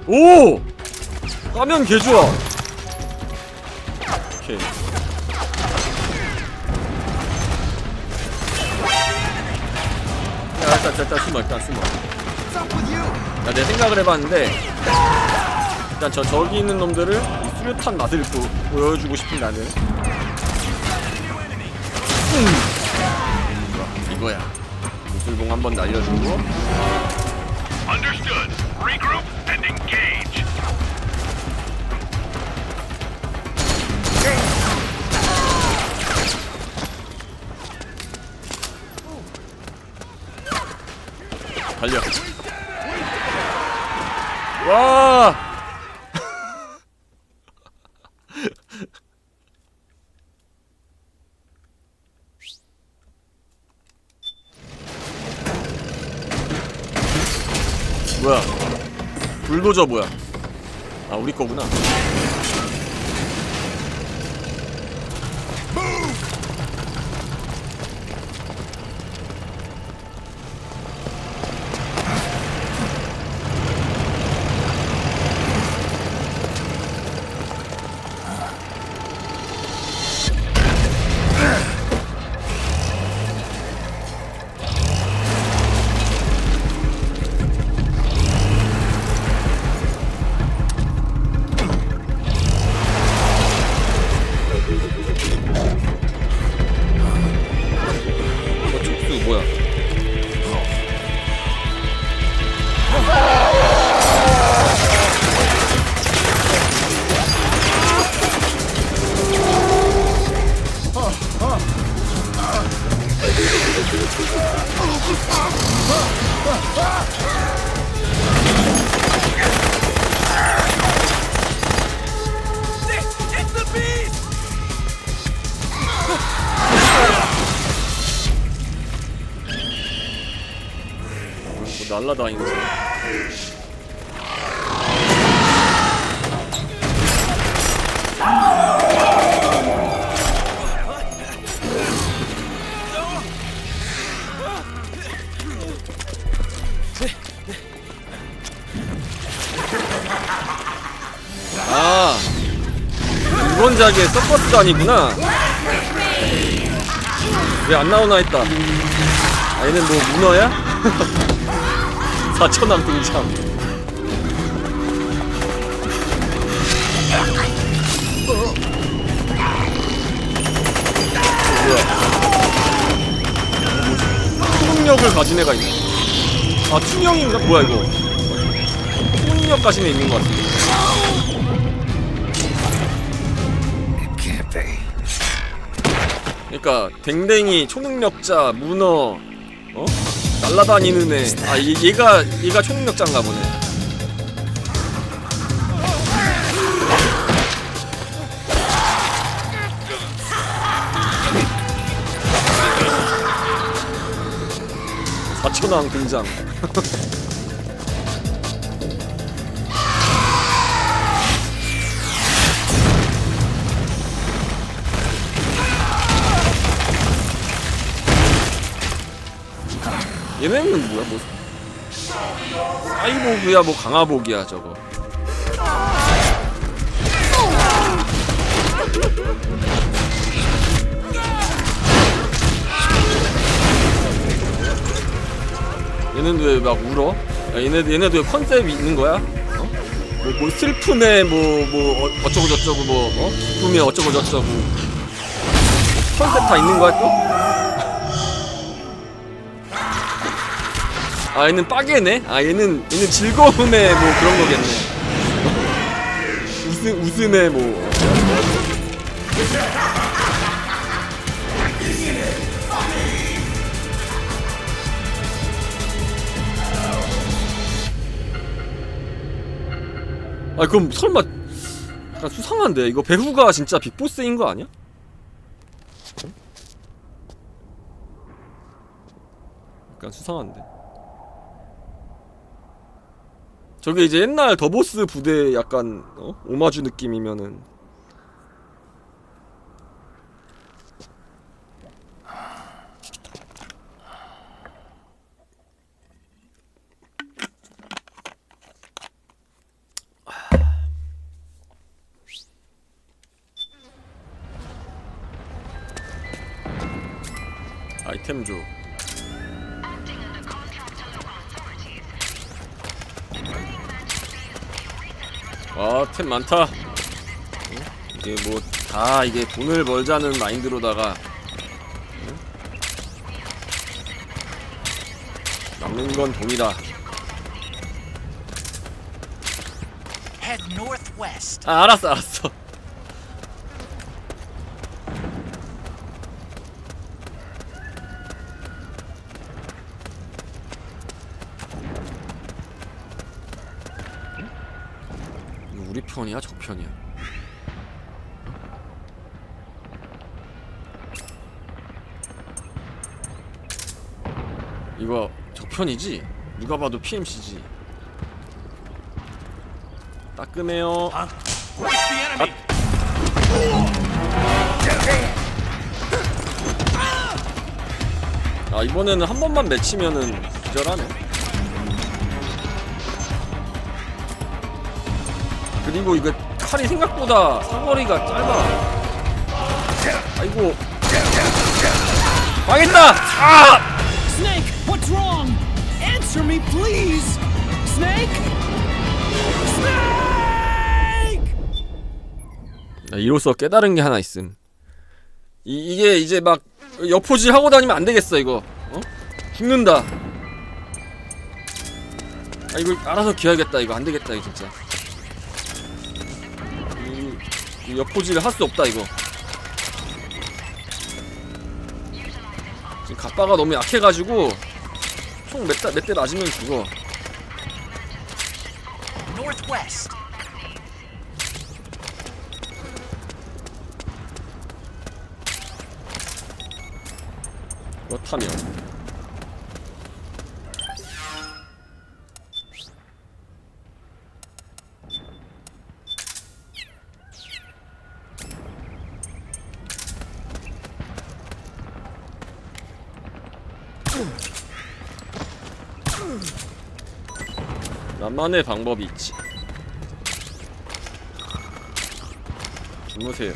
오! 까면 개좋아. 오케이. 야, 일단 숨어. 야, 내 생각을 해봤는데 일단 저기 있는 놈들을 수류탄 맛을 보여주고 싶은 나는 이거야. 무술봉 한번 날려주고. Understood. Regroup and engage. 달려. 와. 뭐야? 불도저 뭐야? 아, 우리 거구나. 날라다니는 거. 아, 이번 작의 서커스 아니구나. 왜 안 나오나 했다. 아, 얘는 뭐 문어야? 4천왕 등장. 뭐야? 초능력을 가진 애가 있네. 아 투명인가? 뭐야 이거? 초능력까지는 있는 것 같은데. 그러니까 댕댕이, 초능력자, 문어, 어? 날라다니는 애. 아 얘가 초능력자인가 보네. 사천왕 등장. 얘네는 뭐야? 뭐 사이보그야 뭐 강화복이야 저거. 얘네는 왜 막 울어? 야, 얘네도 왜 컨셉이 있는 거야? 어? 뭐 슬픔에 뭐 어쩌고 저쩌고 뭐 기쁨에 어쩌고 저쩌고 컨셉 다 있는 거야 또? 아 얘는 빠개네? 아 얘는 즐거움에 뭐 그런 거겠네. 웃음에 뭐. 아 그럼 설마 약간 수상한데 이거 배우가 진짜 빅보스인 거 아니야? 약간 수상한데. 저게 이제 옛날 더보스 부대 약간 오마주 느낌이면은 아이템 줘. 아, 템 많다. 이게 뭐 다 이게 돈을 벌자는 마인드로다가 남는 건 돈이다. Head northwest. 아, 알았어. 이거 우리 편이야, 저 편이야? 이거 적편이지? 누가 봐도 PMC지. 따끔해요. 아 이번에는 한 번만 맺히면은 기절하네. 그리고 이거 칼이 생각보다 사거리가 짧아. 아이고 망했다! 아! Snake, what's wrong? Answer me, please! Snake? Snake! 이로써 깨달은 게 하나 있음. 이게 이제 막 여포질 하고 다니면 안 되겠어 이거. 죽는다. 아 이거 알아서 기어야겠다. 이거 안 되겠다 이거 진짜. 이 여포질 할 수 없다 이거. 지금 갑바가 너무 약해가지고 총 몇 대 맞으면 죽어. Northwest. 그렇다면 나만의 방법이 있지. 주무세요.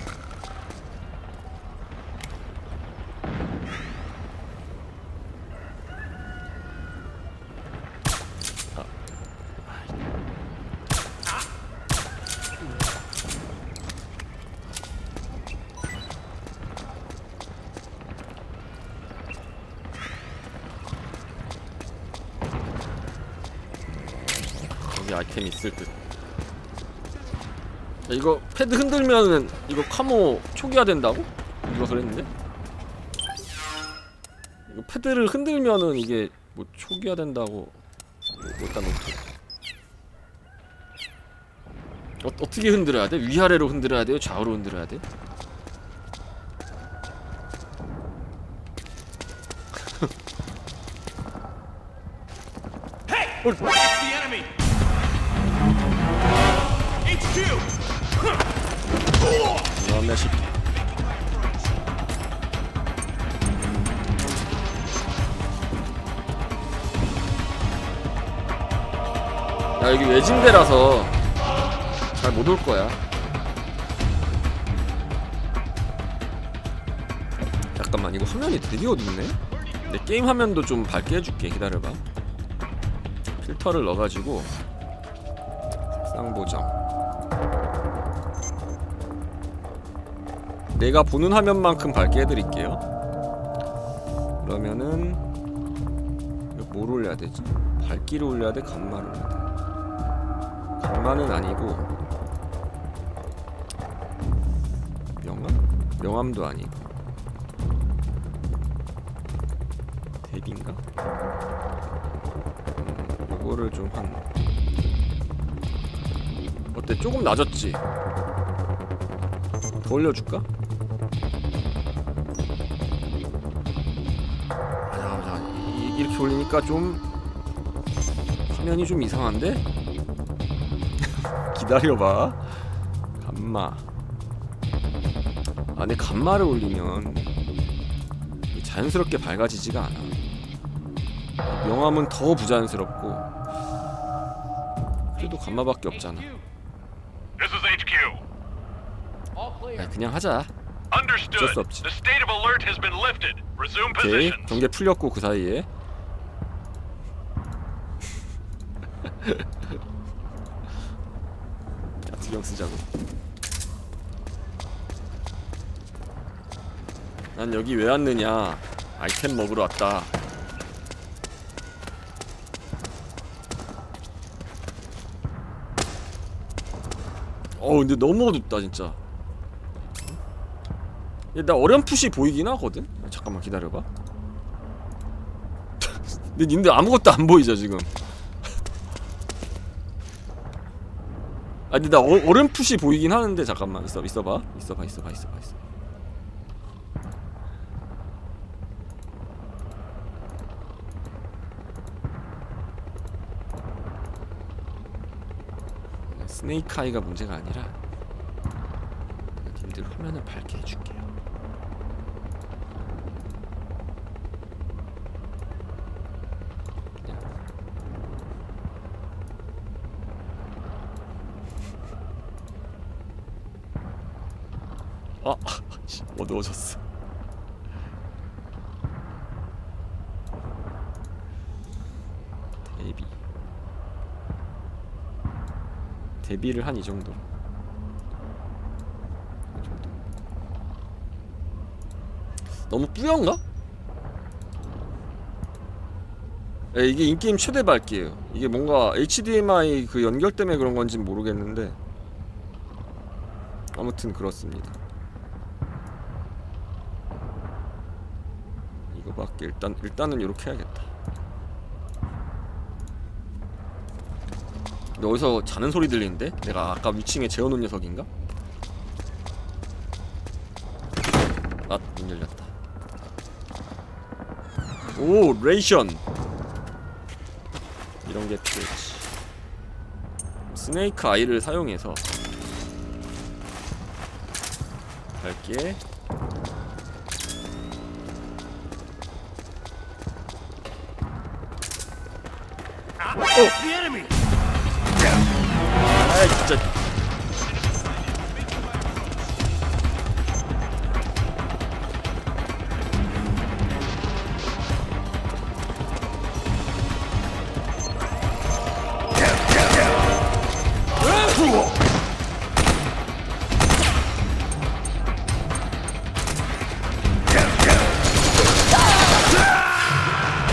여기 아이템 있을 듯. 야, 이거 패드 흔들면은 이거 카모 초기화 된다고? 누가 그랬는데? 이거 패드를 흔들면은 이게 뭐 초기화 된다고. 일단 어떻게 흔들어야 돼? 위아래로 흔들어야 돼요? 좌우로 흔들어야 돼? It's the enemy. HQ. 야매식. 야, 여기 외진데라서 잘 못 올 거야. 잠깐만, 이거 화면이 되게 어둡네? 내 게임 화면도 좀 밝게 해줄게. 기다려봐. 필터를 넣어가지고 색상 보정. 내가 보는 화면만큼 밝게 해드릴게요. 그러면은 이거 뭘 올려야 되지? 밝기를 올려야 돼? 감마를 올려야 돼? 감마는 아니고 명암? 명암도 아니고 대비인가? 이거를 좀 한 어때? 조금 낮았지? 더 올려줄까? 자, 이렇게 올리니까 좀 화면이 좀 이상한데? 기다려봐. 감마. 아, 근데 감마를 올리면 자연스럽게 밝아지지가 않아. 명암은 더 부자연스럽고. 그래도 감마밖에 없잖아. This is HQ. 아니, 그냥 하자. Understood. 어쩔 수 없지. The state of alert has been lifted. Resume 오케이, positions. 경계 풀렸고 그 사이에 자, 투경 쓰자고. 난 여기 왜 왔느냐? 아이템 먹으러 왔다. 근데 너무 어둡다 진짜. 나 어렴풋이 보이긴 하거든? 잠깐만 기다려봐. 근데 님들 아무것도 안 보이죠 지금? 근데 나 어렴풋이 보이긴 하는데 잠깐만 있어봐. 스네이크아이가 문제가 아니라 님들 화면을 밝게 해줄게요. 어두워졌어. 대비를 한 이 정도. 너무 뿌연가? 이게 인게임 최대 밝기예요. 이게 뭔가 HDMI 그 연결 때문에 그런 건진 모르겠는데 아무튼 그렇습니다. 이거밖에 일단은 이렇게 해야겠다. 근데 어디서 자는 소리 들리는데? 내가 아까 위층에 재워놓은 녀석인가? 문 열렸다. 오, 레이션! 이런 게 필요했지. 스네이크 아이를 사용해서 밝게 The enemy. 아이 진짜.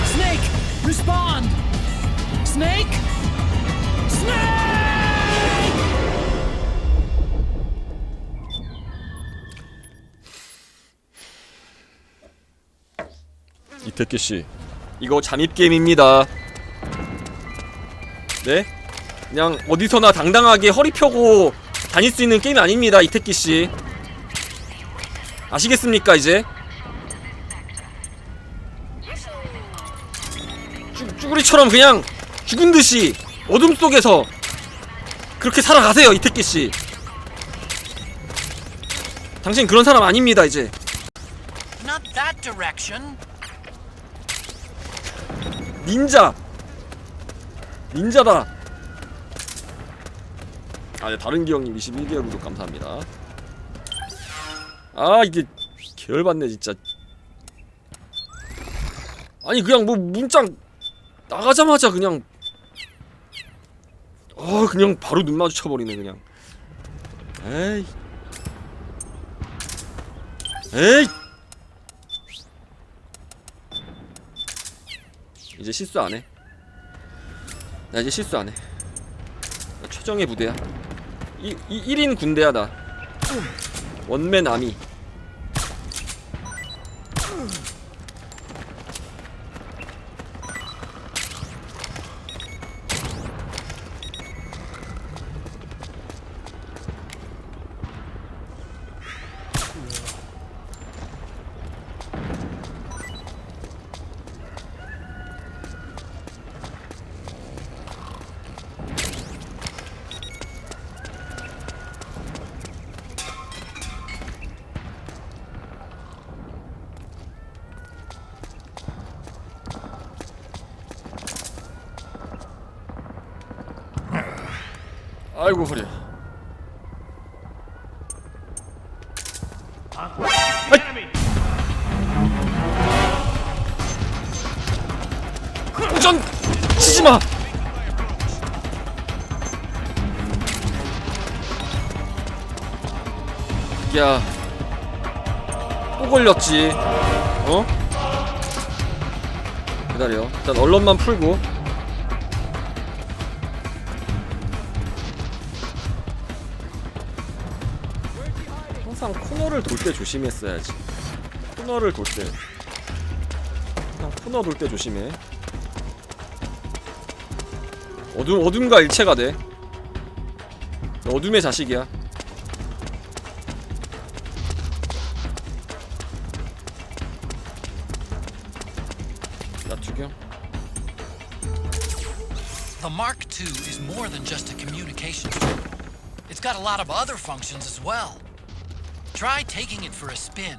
Snake, respond! Snake? 이태키 씨, 이거 잠입 게임입니다. 네? 그냥 어디서나 당당하게 허리 펴고 다닐 수 있는 게임이 아닙니다, 이태키 씨. 아시겠습니까, 이제? 쭈구리처럼 그냥 죽은 듯이 어둠 속에서 그렇게 살아가세요, 이태키 씨. 당신 그런 사람 아닙니다, 이제. Not that direction. 닌자다. 아, 네, 다른 기억님 21개월 구독 감사합니다. 아, 이게 계열받네 진짜. 아니 그냥 뭐 문장 나가자마자 그냥 그냥 바로 눈 마주쳐버리네 그냥. 에이. 이제 실수 안 해. 나 이제 실수 안 해. 나 최정의 부대야. 1인 군대야 나. 원맨 아미. 아이고 허리야. 우전 치지마. 야, 또 걸렸지. 어? 기다려. 일단 언론만 풀고. 항상 코너를 돌 때 조심했어야지. 코너를 돌 때. 그냥 코너 돌 때 조심해. 어둠과 일체가 돼. 어둠의 자식이야. 나 죽여. The Mark II is more than just a communication tool. It's got a lot of other functions as well. Try taking it for a spin.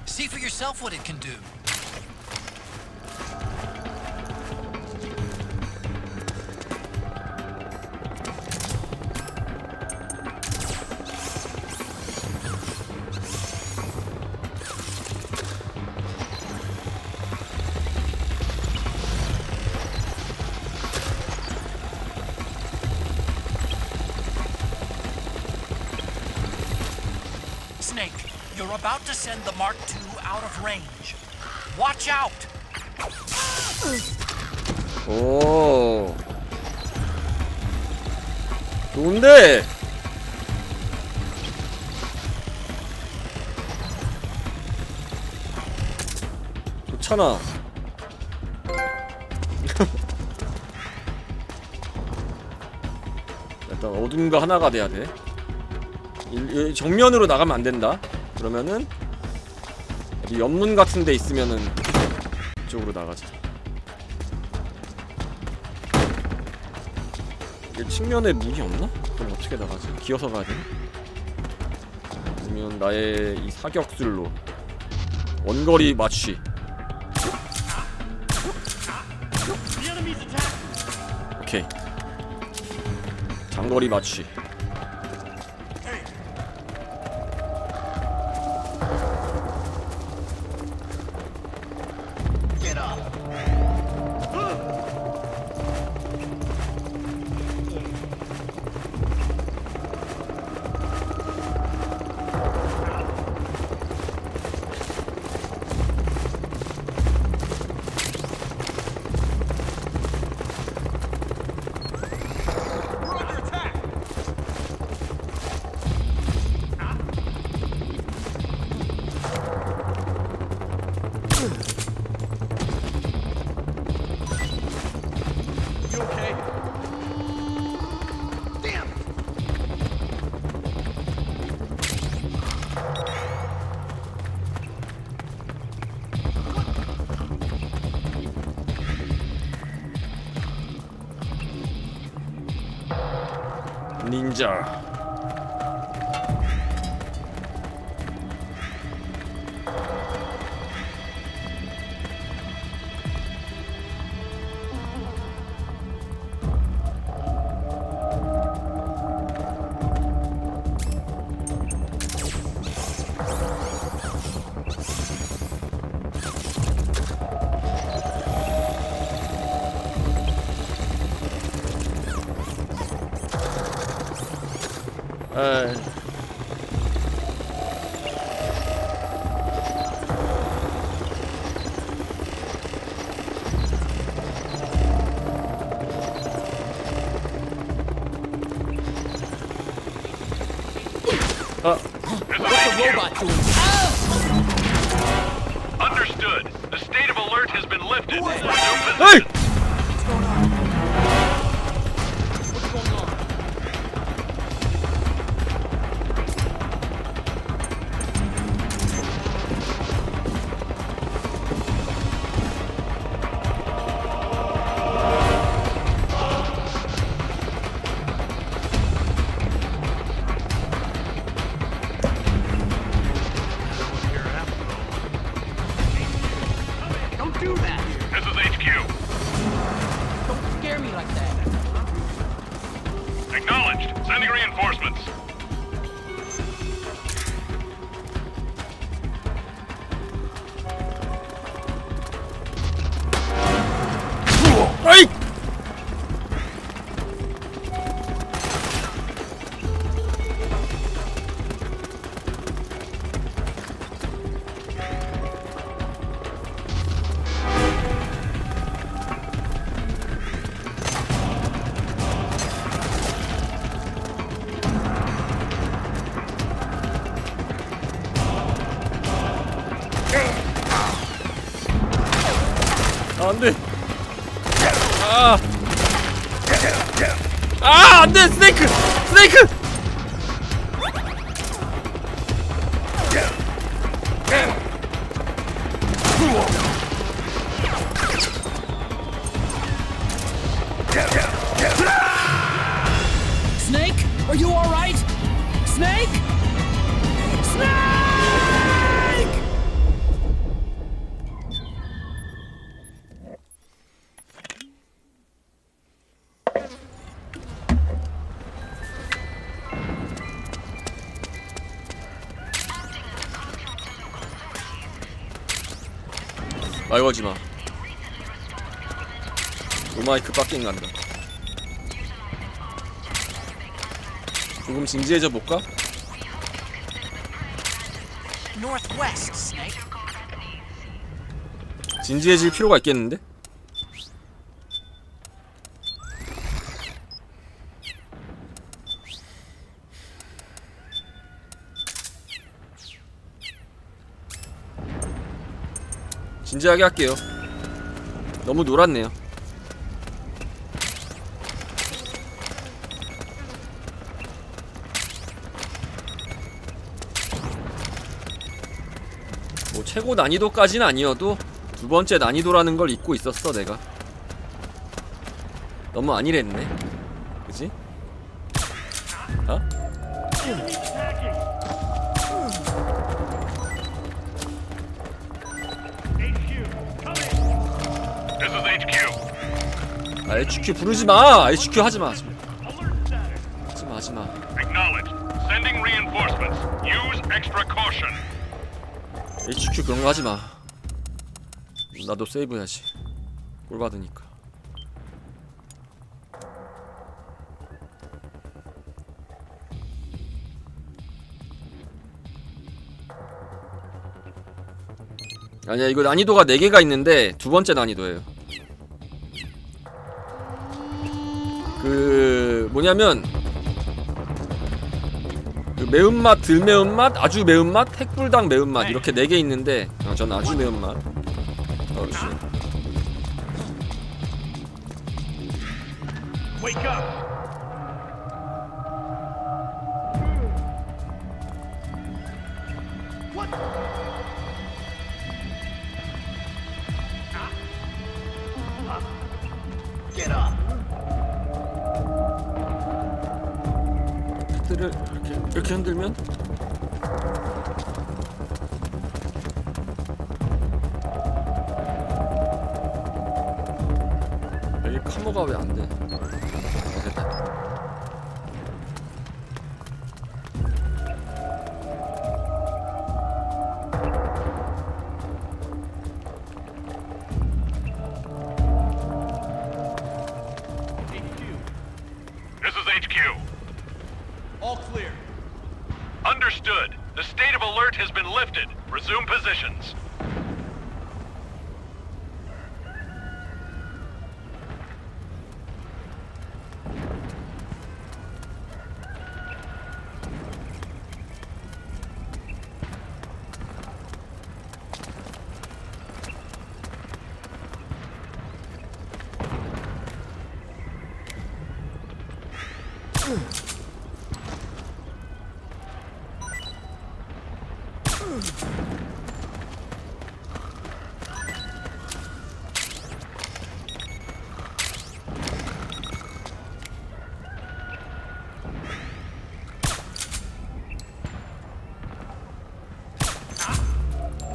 See for yourself what it can do. Snake, you're about to send the Mark II out of range. Watch out! 오. 좋은데. 좋잖아. 일단 어둠과 하나가 돼야 돼. 정면으로 나가면 안 된다. 그러면은 어디 연문 같은 데 있으면은 이쪽으로 나가자. 이게 측면에 문이 없나? 그럼 어떻게 나가지? 기어서 가야 되나? 아니면 나의 이 사격술로 원거리 맞추기. 오케이. 장거리 맞추기. 닌자. Understood. The state of alert has been lifted. 에이! Don't do that! This is HQ. Don't scare me like that! Acknowledged. Sending reinforcements. 아이! 안돼. 안돼. 스네이크. Snake? Are you alright? Snake? Snake! 말 걸지마. 노마이크 빡갱 간다. 조금 진지해져 볼까? Northwest, Snake. 진지해질 필요가 있겠는데? 진지하게 할게요. 너무 놀았네요. 뭐 최고 난이도까지는 아니어도 두 번째 난이도라는 걸 잊고 있었어 내가. 너무 안일했네. 그치? 어? This is HQ. 아, HQ 부르지마. HQ 하지마. 하지마. Acknowledged. Sending reinforcements. Use extra caution. HQ 그런 거 하지마. 나도 세이브 해야지. 꼴 받으니까. 아니야, 이거 난이도가 4개가 있는데 두 번째 난이도예요. 그 뭐냐면 그 매운맛, 덜 매운맛, 아주 매운맛, 핵불닭 매운맛 이렇게 4개 있는데 전 아주 매운맛. 그렇지. Wake up. What? Get up! 것들을 이렇게 흔들면 여기 커머가 왜 안 돼? 됐다. This is HQ. All clear. Understood. The state of alert has been lifted. Resume positions.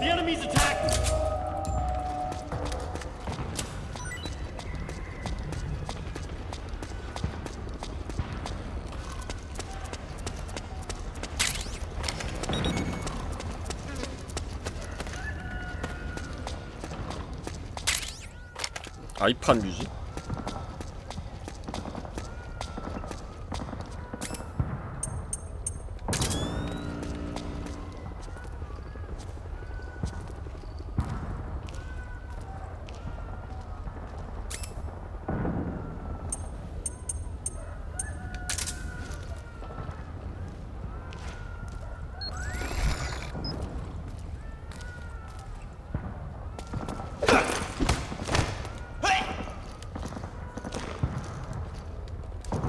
The enemy's attacking! 아이판 뮤직?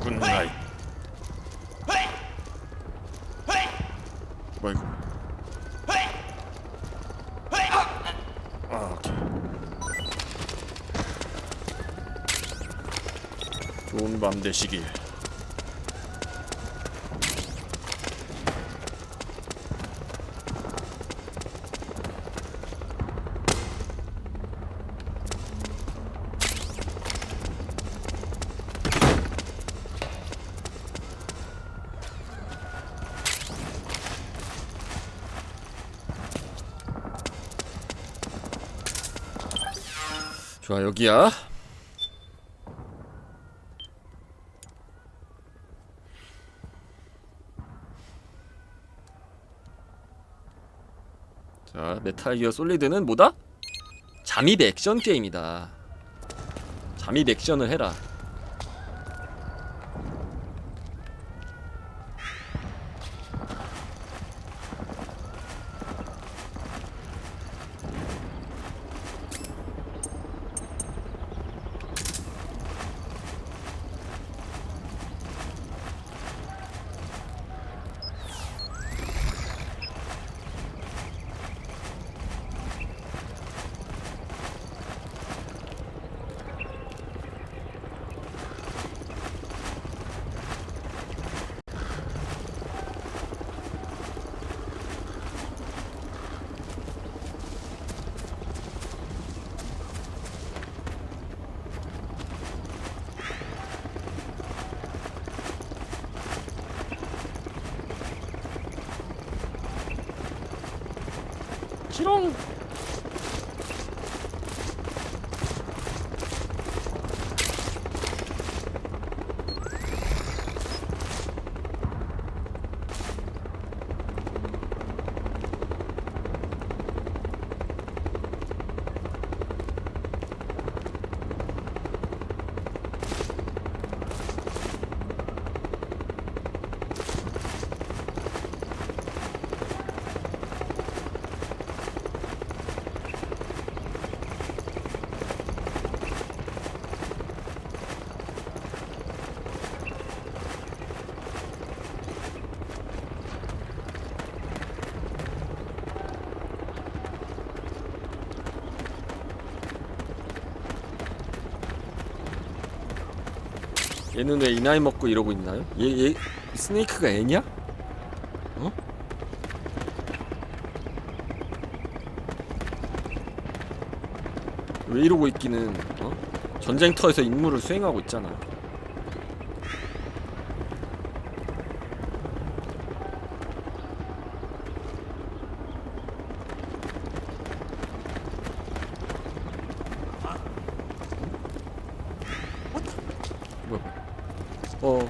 굿나잇. 뭐야 이거? 아 오케이. 좋은 밤 되시길. 좋아 여기야. 자 메탈 기어 솔리드는 뭐다? 잠입 액션 게임이다. 잠입 액션을 해라. 치롱. 얘는 왜 이 나이 먹고 이러고 있나요? 얘 스네이크가 애냐? 어? 왜 이러고 있기는, 어? 전쟁터에서 임무를 수행하고 있잖아. 뭐야?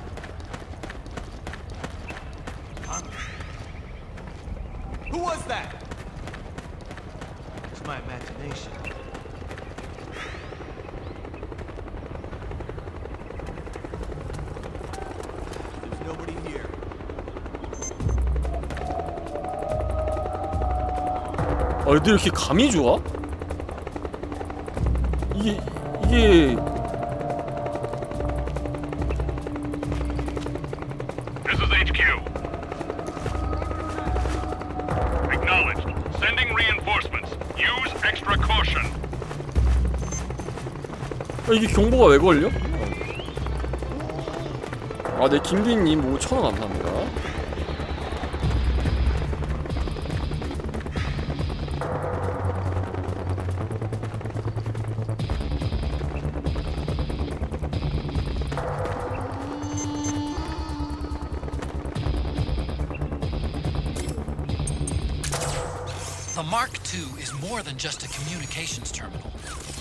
Who was that? It's my imagination. There's nobody here. 애들 이렇게 감이 좋아? 이게 This is HQ. Acknowledged. Sending reinforcements. Use extra caution. 이게 경보가 왜 걸려? 아, 네, 김빈님 5,000원 감사합니다. The Mark II is more than just a communications terminal.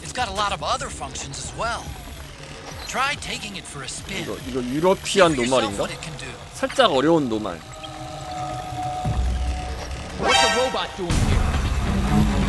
It's got a lot of other functions as well. Try taking it for a spin. 이거 유러피안 See for yourself 노말인가? what it can do. 살짝 어려운 노말. What's the robot doing here?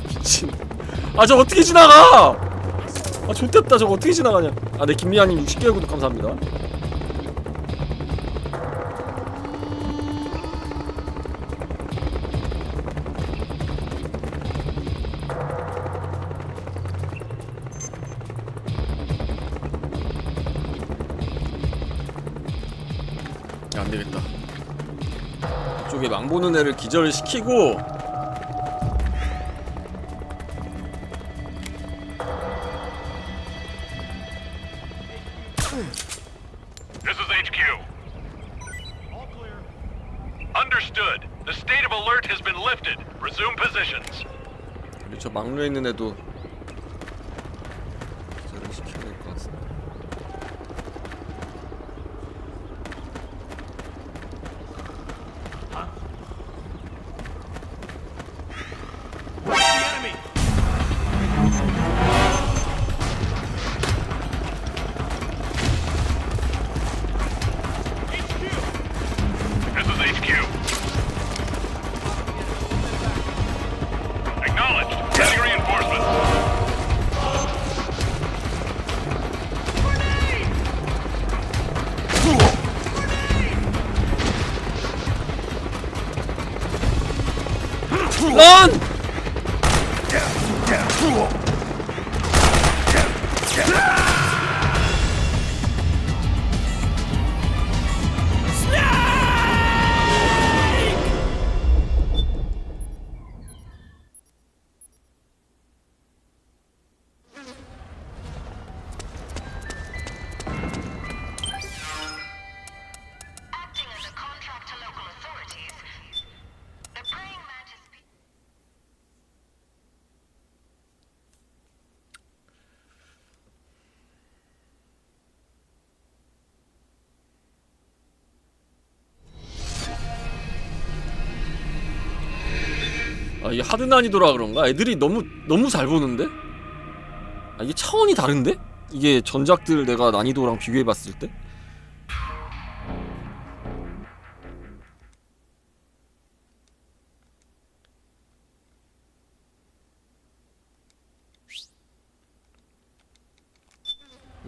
미친. 아, 저 어떻게 지나가? 아, 좋댔다. 저거 어떻게 지나가냐? 아, 네, 김미아님 60개월 구독 감사합니다. 야, 안 되겠다. 이쪽에 망보는 애를 기절시키고. This is HQ. All clear. Understood. The state of alert has been lifted. Resume positions. 저 막루에 있는 애도 기절을 시켜야 될 것 같습니다. Where's the enemy? This is HQ. Acknowledged. Sending reinforcements. 런! Acting as a contract to local authorities, the praying mantis. 아, 이게 하드 난이도라 그런가? 애들이 너무 잘 보는데? 아, 이게 차원이 다른데? 이게 전작들 내가 난이도랑 비교해봤을 때?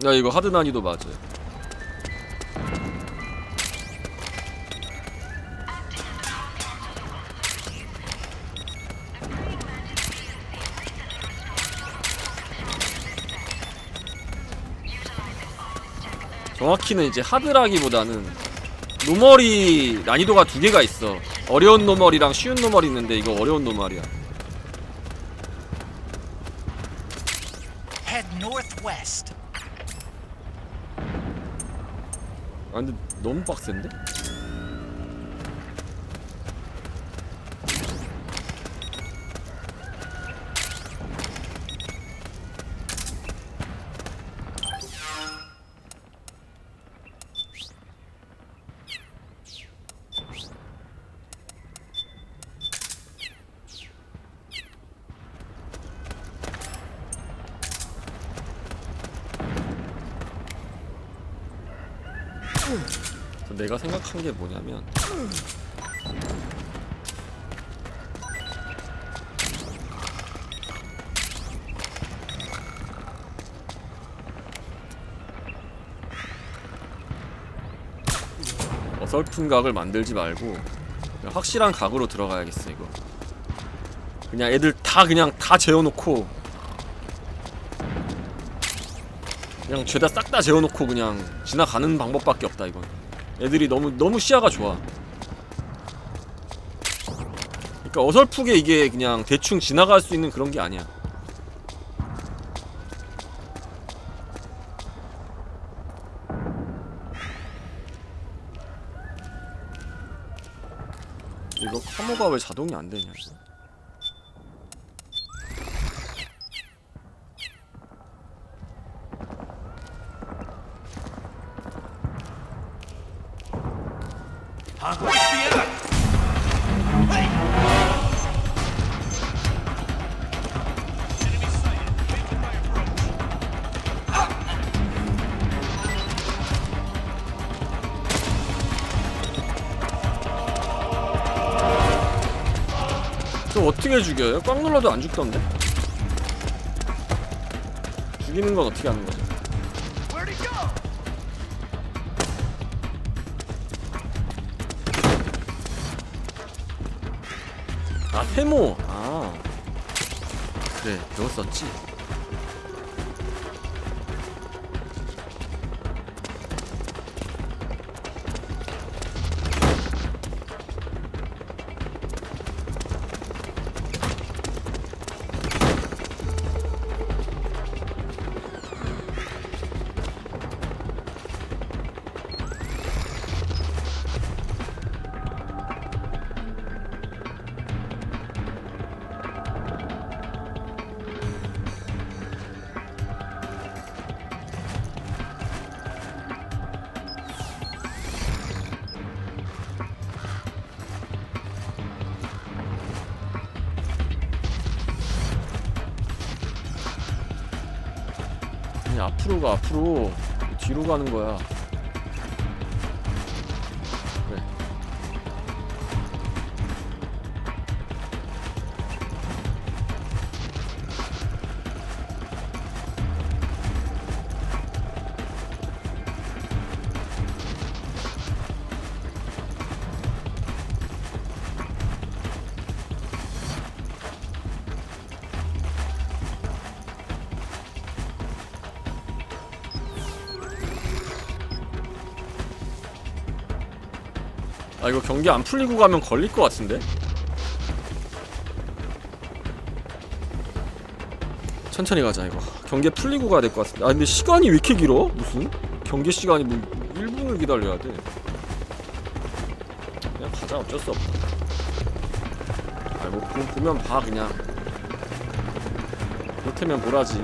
야 이거 하드 난이도 맞아요. 정확히는 이제 하드라기보다는 노멀이 난이도가 두 개가 있어. 어려운 노멀이랑 쉬운 노멀이 있는데 이거 어려운 노멀이야. Head northwest. 아 근데 너무 빡센데? 내가 생각한 게 뭐냐면 어설픈 각을 만들지 말고 확실한 각으로 들어가야겠어. 이거 그냥 애들 그냥 다 재워놓고 그냥 죄다 싹 다 재워놓고 그냥 지나가는 방법밖에 없다. 이건 애들이 너무 시야가 좋아. 그러니까 어설프게 이게 그냥 대충 지나갈 수 있는 그런 게 아니야. 이거 카모가 왜 자동이 안 되냐 이거. 저 어떻게 죽여요? 꽉 눌러도 안 죽던데? 죽이는 건 어떻게 하는 거죠? 아 세모! 아 그래 배웠었지. 앞으로 가. 앞으로 뒤로 가는 거야. 그래. 아 이거 경기 안 풀리고 가면 걸릴 것 같은데? 천천히 가자 이거. 경기 풀리고 가야 될 것 같은데. 아 근데 시간이 왜 이렇게 길어? 무슨? 경기 시간이 뭐 1분을 기다려야 돼. 그냥 가자. 어쩔 수 없다. 아 뭐 보면 봐 그냥. 그렇다면 뭐라지.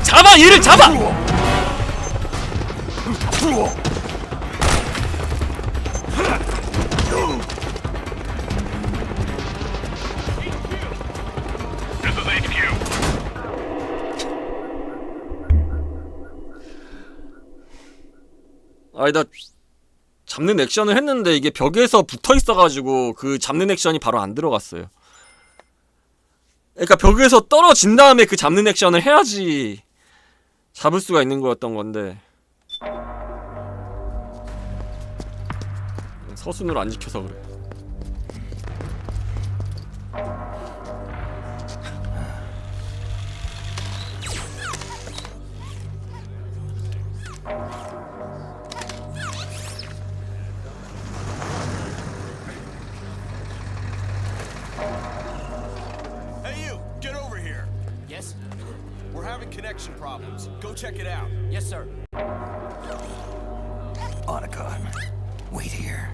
잡아! 얘를 잡아! This is HQ. 아니 나 잡는 액션을 했는데 이게 벽에서 붙어있어가지고 그 잡는 액션이 바로 안 들어갔어요. 그러니까 벽에서 떨어진 다음에 그 잡는 액션을 해야지 잡을 수가 있는 거였던 건데 서순으로 안 지켜서 그래. Hey you, get over here. Yes? We're having connection problems. Go check it out. Yes, sir. Otacon, wait here.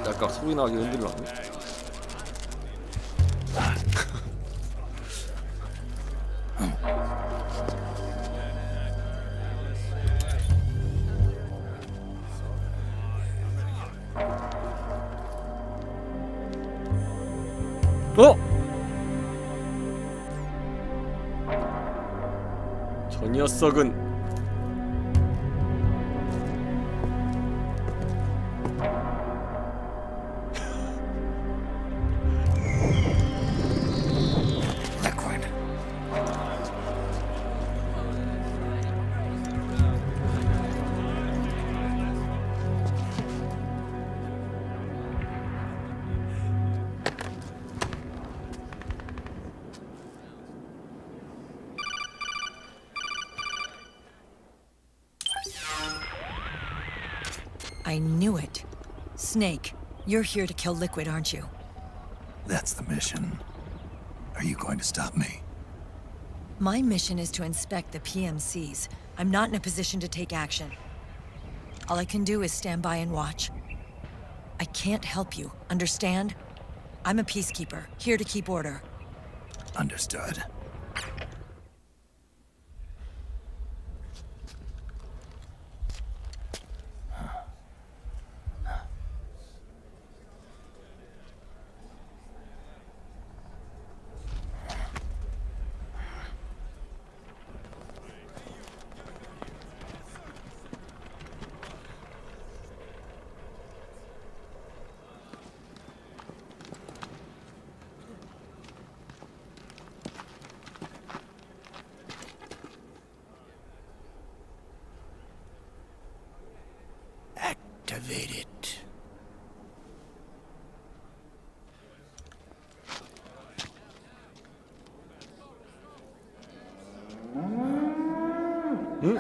약간 소리 나게 흔들라네. 어? 저 녀석은 Liquid. I knew it. Snake, you're here to kill Liquid, aren't you? That's the mission. Are you going to stop me? My mission is to inspect the PMCs. I'm not in a position to take action. All I can do is stand by and watch. I can't help you, understand? I'm a peacekeeper, here to keep order. Understood. Activate it. 응?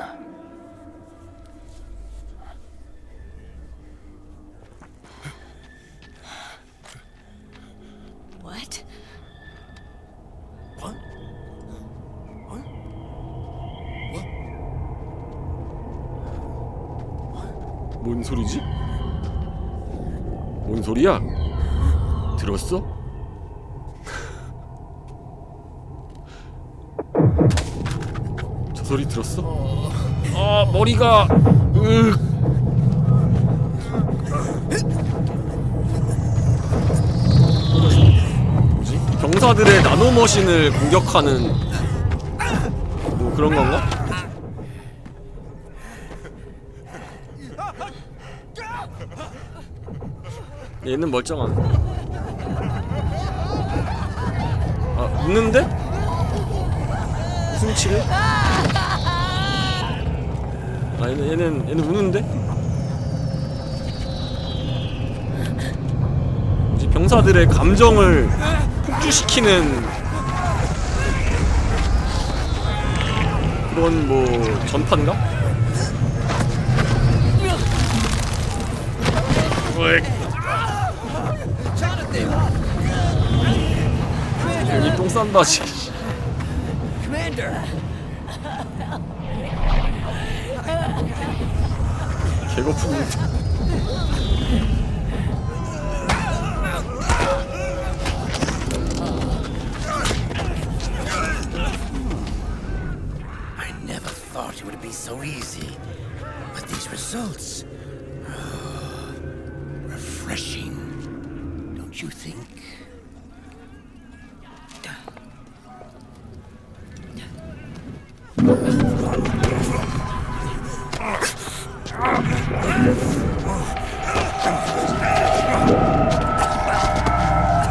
What? What? What? What? 뭔 소리지? 뭔 소리야? 들었어? 저 소리 들었어? 아 머리가 뭐지? 병사들의 나노머신을 공격하는 뭐 그런 건가? 얘는 멀쩡하네. 아 웃는데? 무슨 치료? 아 얘는 우는데? 이제 병사들의 감정을 폭주시키는 그런 뭐 전파인가? 괜히 똥 싼다 씨. 개거푸는데. Thought it would be so easy, but these results, refreshing, don't you think?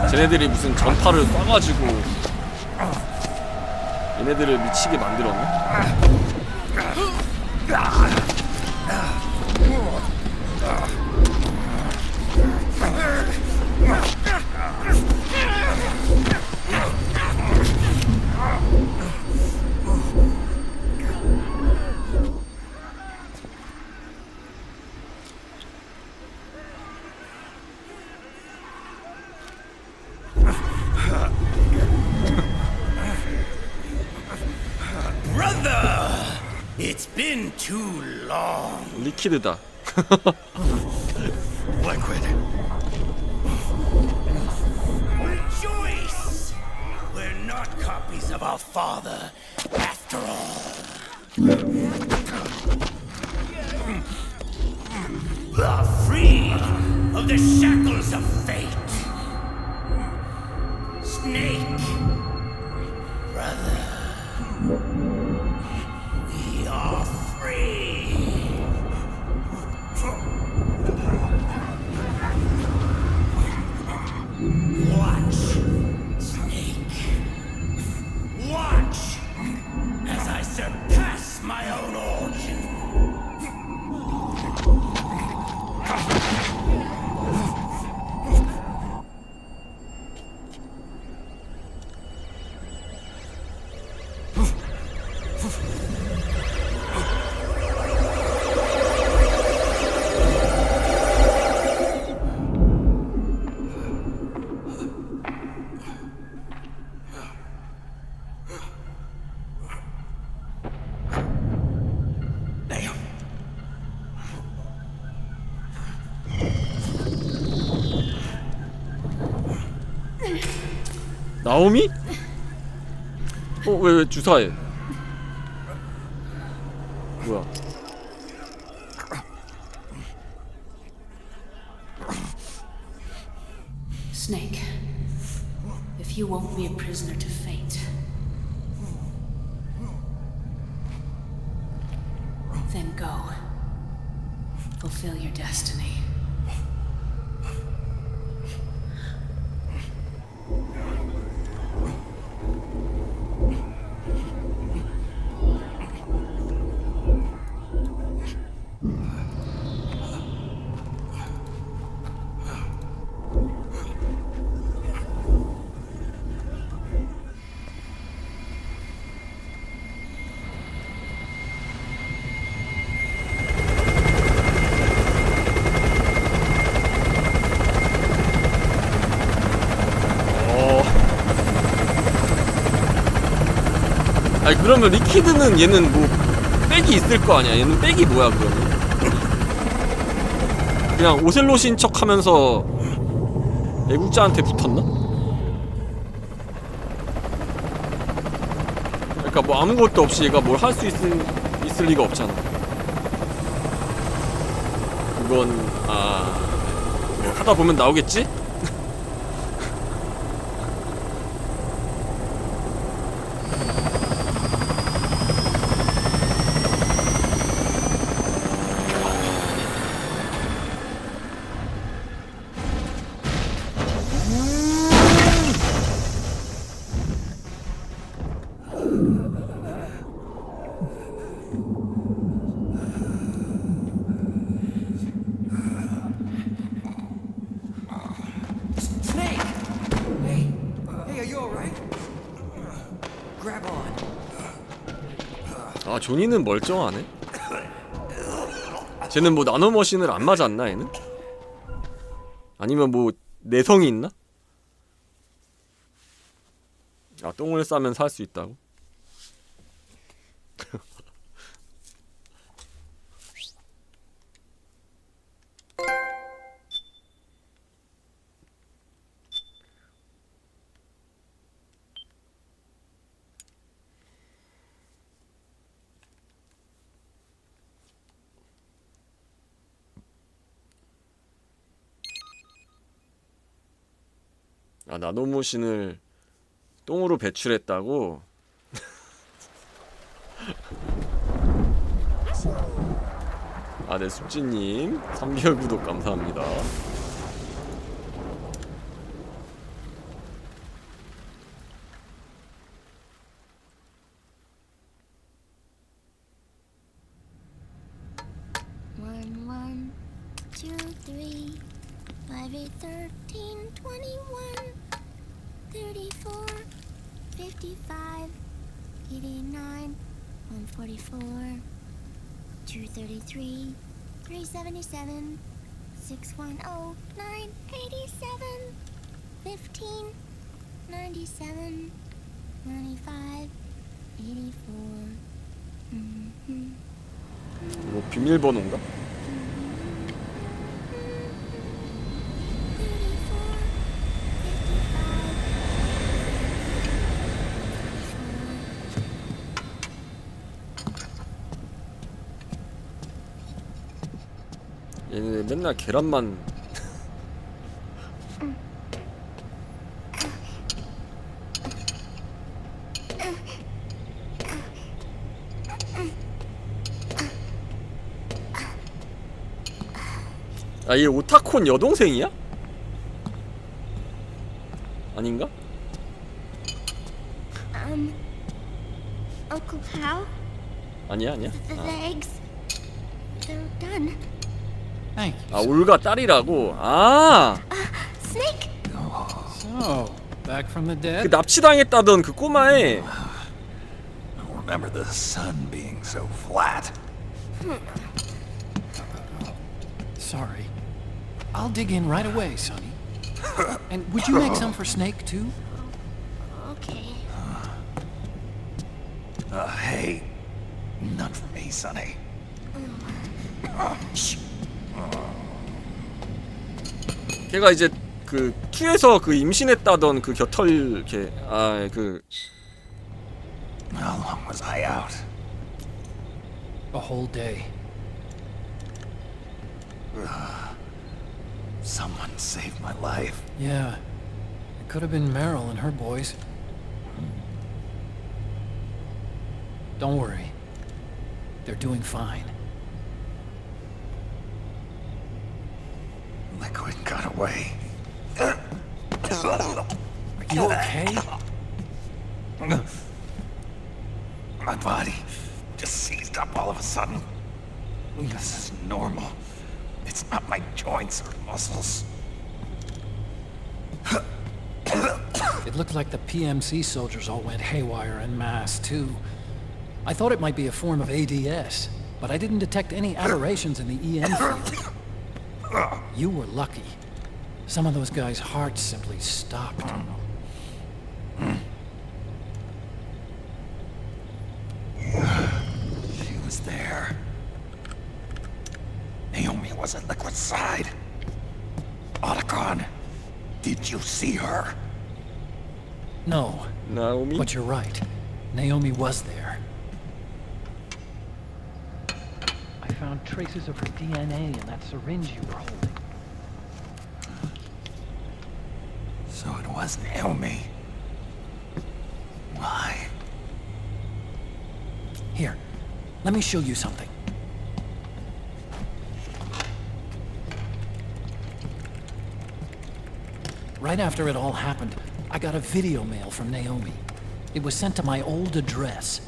쟤네들이 무슨 전파를 쏴가지고 얘네들을 미치게 만들었네? It's been too long. 리퀴드다. Liquid. Rejoice! We're not copies of our father, after all. We're free of the shackles of fate. Snake, brother. We are free. Watch, Snake. Watch as I surpass my own origin. 나오미? 왜 주사해? 뭐야? Snake, if you won't be a prisoner to fate, then go. Fulfill your destiny. 아니 그러면 리퀴드는 얘는 뭐 백이 있을 거 아니야? 얘는 백이 뭐야 그러면? 그냥 오셀롯인 척 하면서 애국자한테 붙었나? 그러니까 뭐 아무것도 없이 얘가 뭘 할 수 있을 리가 없잖아. 그건 뭐 하다 보면 나오겠지? 아 조니는 멀쩡하네. 쟤는 뭐 나노머신을 안 맞았나 얘는? 아니면 뭐 내성이 있나? 아, 똥을 싸면 살 수 있다고? 아, 나노모신을 똥으로 배출했다고? 아, 네, 숙지님 3개월 구독 감사합니다. One, one, two, three, 5, 8, 13, 21, 34, 55, 89, 144, 233, 377, 610, 987, 15, 97, 95, 84. 뭐 비밀번호인가? 얘네 맨날 계란만 아, 얘 오타콘 여동생이야? 아닌가? Uncle Cow, 아니야, 아니야. the 아, eggs, they're done. Thank you. 아, 올가 딸이라고. 아, Snake! So, back from the 그 dead? 납치당했다던 그 꼬마애. Remember the sun being so flat. Sorry. I'll dig in right away, Sonny. And would you make some for Snake, too? Okay. Hey, none for me, Sonny. 걔가 이제 그 2에서 그 임신했다던 그 겨털 걔. 아, 그 How long was I out? A whole day. Someone saved my life. Yeah. It could have been Meryl and her boys. Don't worry. They're doing fine. Liquid got away. Are you okay? My body just seized up all of a sudden. This is normal. It's not my joints or muscles. It looked like the PMC soldiers all went haywire en masse, too. I thought it might be a form of ADS, but I didn't detect any aberrations in the EM field. You were lucky. Some of those guys' hearts simply stopped. She was there. Naomi was at Liquid's side. Otacon, did you see her? No, 나오미. but you're right. Naomi was there. I found traces of her DNA in that syringe you were holding. So it was Naomi. Why? Here, let me show you something. Right after it all happened, I got a video mail from Naomi. It was sent to my old address.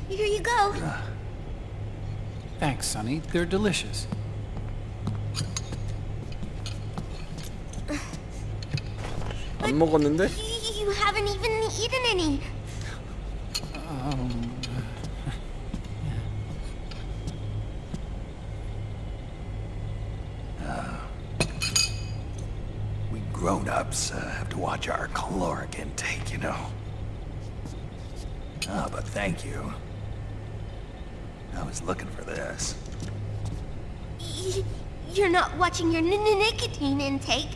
Here you go. Thanks, Sonny. They're delicious. 안 먹었는데? You haven't even eaten any. We grown-ups have to watch our caloric intake, you know. Ah, but thank you. I was looking for this. You're not watching your nicotine intake.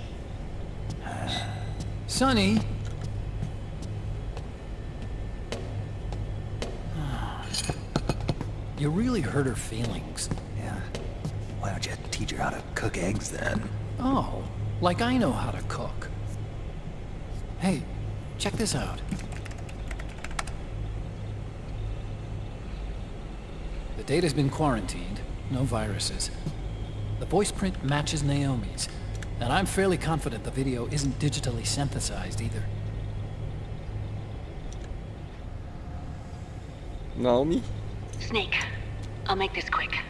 Sonny. You really hurt her feelings. Yeah. Why don't you teach her how to cook eggs then? Oh, like I know how to cook. Hey, check this out. The data's been quarantined, no viruses. The voice print matches Naomi's, and I'm fairly confident the video isn't digitally synthesized either. 나오미? Snake, I'll make this quick.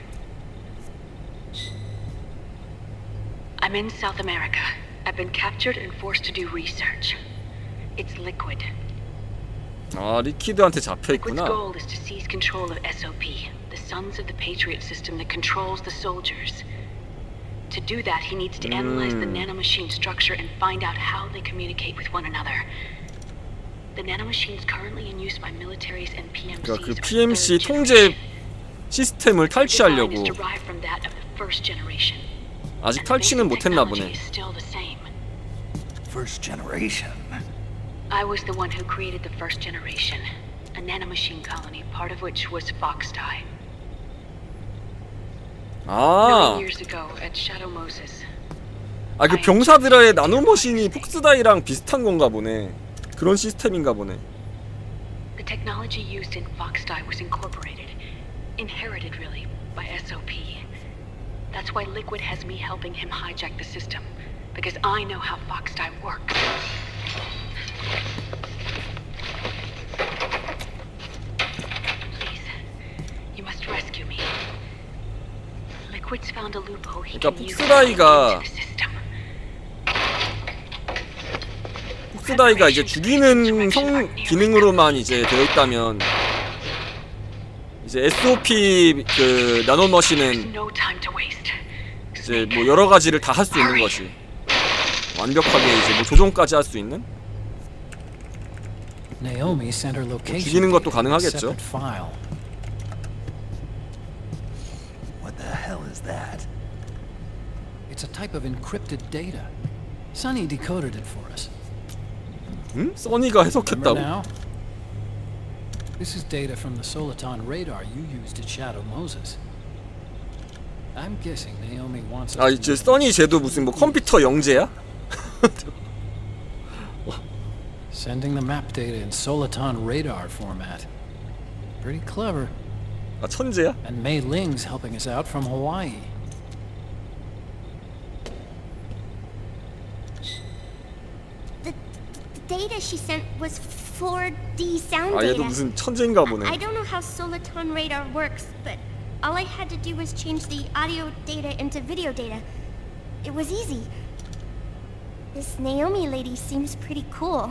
I'm in South America. I've been captured and forced to do research. It's Liquid. 아, 리퀴드한테 Liquid's 잡혀있구나. goal is to seize control of SOP, the Sons of the Patriot system that controls the soldiers. To do that, he needs to analyze the nanomachine structure and find out how they communicate with one another. The nanomachines currently in use by militaries and PMCs. 그러니까 그 PMC 통제 시스템을 탈취하려고. Is derived from that of the first generation. 아직 탈취는 못했나 보네. First generation. I was the one who created the first generation, a nanomachine colony, part of which was Foxdie. 아, 9 years ago at Shadow Moses. 아, 그 병사들의 나노머신이 폭스다이랑 비슷한 건가 보네. 그런 시스템인가 보네. The technology used in Foxdie was incorporated, inherited really, by SOP. That's why Liquid has me helping him hijack the system, because I know how Foxdie works. Please, you must rescue me. Liquid's found a loophole he 그러니까 can use 폭스다이가 to the system. 폭스다이가 이제 죽이는 성 기능으로만 이제 되어 있다면 이제 SOP 그 나노머신은 이제 뭐 여러 가지를 다 할 수 있는 것이 완벽하게 이제 뭐 조종까지 할 수 있는 Naomi sent her location. 죽이는 것도 가능하겠죠. What the hell is that? It's a type of encrypted data. Sonny decoded it for us. 응? 써니가 해석했다고? Now, this is data from the Soliton radar you used at Shadow Moses. I'm guessing Naomi wants us 아, 이제 써니 쟤도 무슨 뭐 컴퓨터 영재야? Sending the map data in Soliton radar format. Pretty clever. 아, 천재야? And Mei Ling's helping us out from Hawaii. The data she sent was 4D sound 아, 얘도 data. 무슨 천재인가 보네. I don't know how Soliton radar works, but all I had to do was change the audio data into video data. It was easy. This Naomi lady seems pretty cool.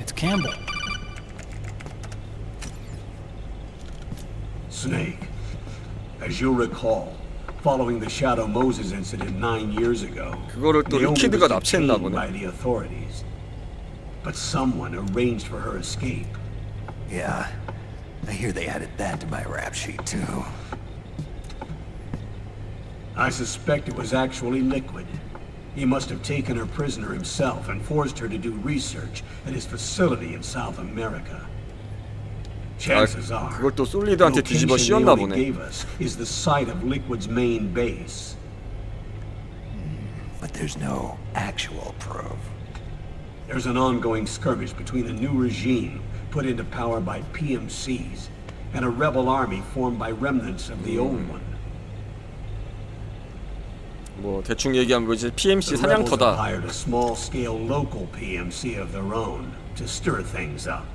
It's Campbell. Snake, as you'll recall, following the Shadow Moses incident 9 years ago, 그거를 또 Naomi 리퀴드가 was 납치했나 detained 보네. by the authorities. But someone arranged for her escape. Yeah, I hear they added that to my rap sheet too. I suspect it was actually Liquid. He must have taken her prisoner himself and forced her to do research at his facility in South America. Chances are, 그걸 또 the 솔리드한테 뒤집어 location 씌웠나 Naomi 보네. gave us is the site of Liquid's main base. But there's no actual proof. There's an ongoing skirmish between a new regime put into power by PMCs and a rebel army formed by remnants of the old one. 뭐 대충 얘기하면 이제 PMC The rebels have 사냥터다. hired a small-scale local PMC of their own to stir things up.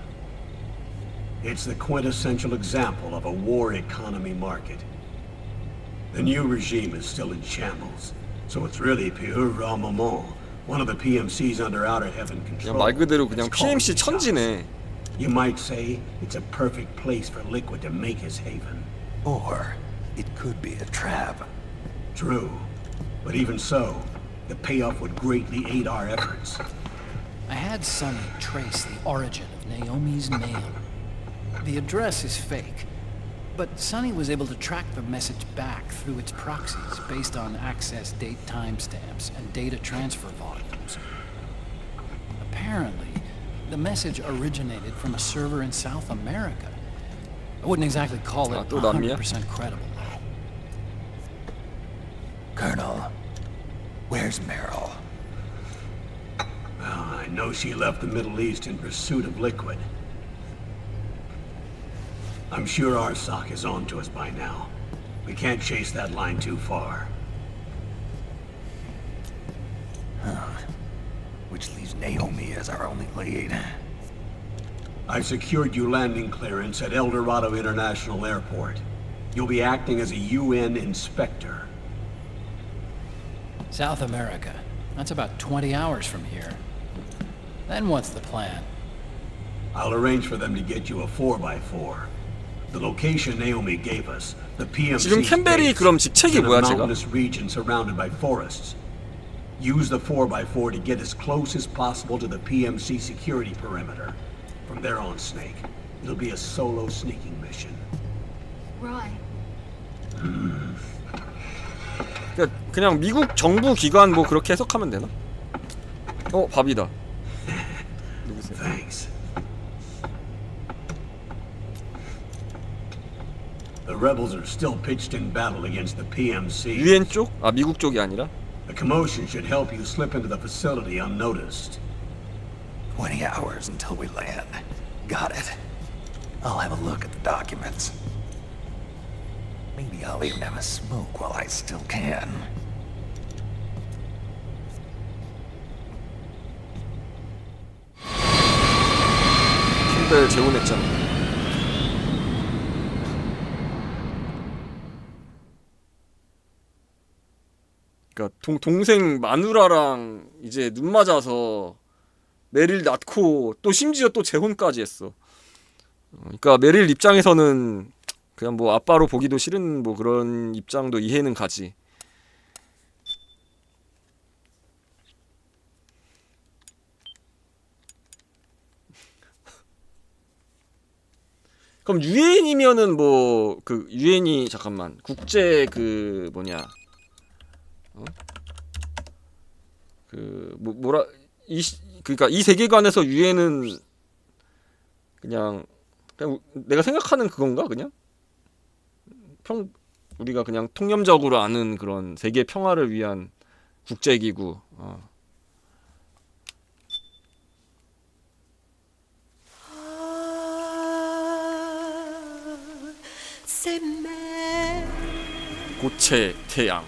It's the quintessential example of a war economy market. The new regime is still in shambles, so it's really pure raw moment. One of the PMCs under outer heaven control. 그냥 말 그대로 그냥 PMC 천지네. You might say it's a perfect place for Liquid to make his haven. Or it could be a trap. True, but even so, the payoff would greatly aid our efforts. I had Sonny trace the origin of Naomi's mail. The address is fake, but Sonny was able to track the message back through its proxies based on access date timestamps and data transfer volumes. Apparently, the message originated from a server in South America. I wouldn't exactly call it 100% credible, though. Colonel, where's Meryl? Well, I know she left the Middle East in pursuit of Liquid. I'm sure our SOC is on to us by now. We can't chase that line too far. Which leaves Naomi as our only lead. I've secured you landing clearance at El Dorado International Airport. You'll be acting as a UN inspector. South America. That's about 20 hours from here. Then what's the plan? I'll arrange for them to get you a 4x4. The location Naomi gave us, the PMC 지금 캠벨이 그럼 직책이 in a 뭐야, 제가? mountainous region surrounded by forests. Use the 4x4 to get as close as possible to the PMC security perimeter. From there on, Snake, it'll be a solo sneaking mission. Right. 그냥 미국 정부 기관 뭐 그렇게 해석하면 되나? 밥이다. 누구세요? Thanks. The rebels are still pitched in battle against the PMC. 유엔 쪽? 아, 미국 쪽이 아니라? The commotion should help you slip into the facility unnoticed. 20 hours until we land. Got it. I'll have a look at the documents. Maybe I'll even have a smoke while I still can. 캠벨 재혼했잖아. 그러니까 동생 마누라랑 이제 눈 맞아서 메릴 낳고 또 심지어 또 재혼까지 했어. 그러니까 메릴 입장에서는 그냥 뭐 아빠로 보기도 싫은 뭐 그런 입장도 이해는 가지. 그럼 유엔이면은 뭐 그 유엔이 잠깐만 국제 그 뭐냐 그 뭐라 그러니까 이 세계관에서 유엔은 그냥 내가 생각하는 그건가 그냥 우리가 그냥 통념적으로 아는 그런 세계 평화를 위한 국제기구. 고체 태양.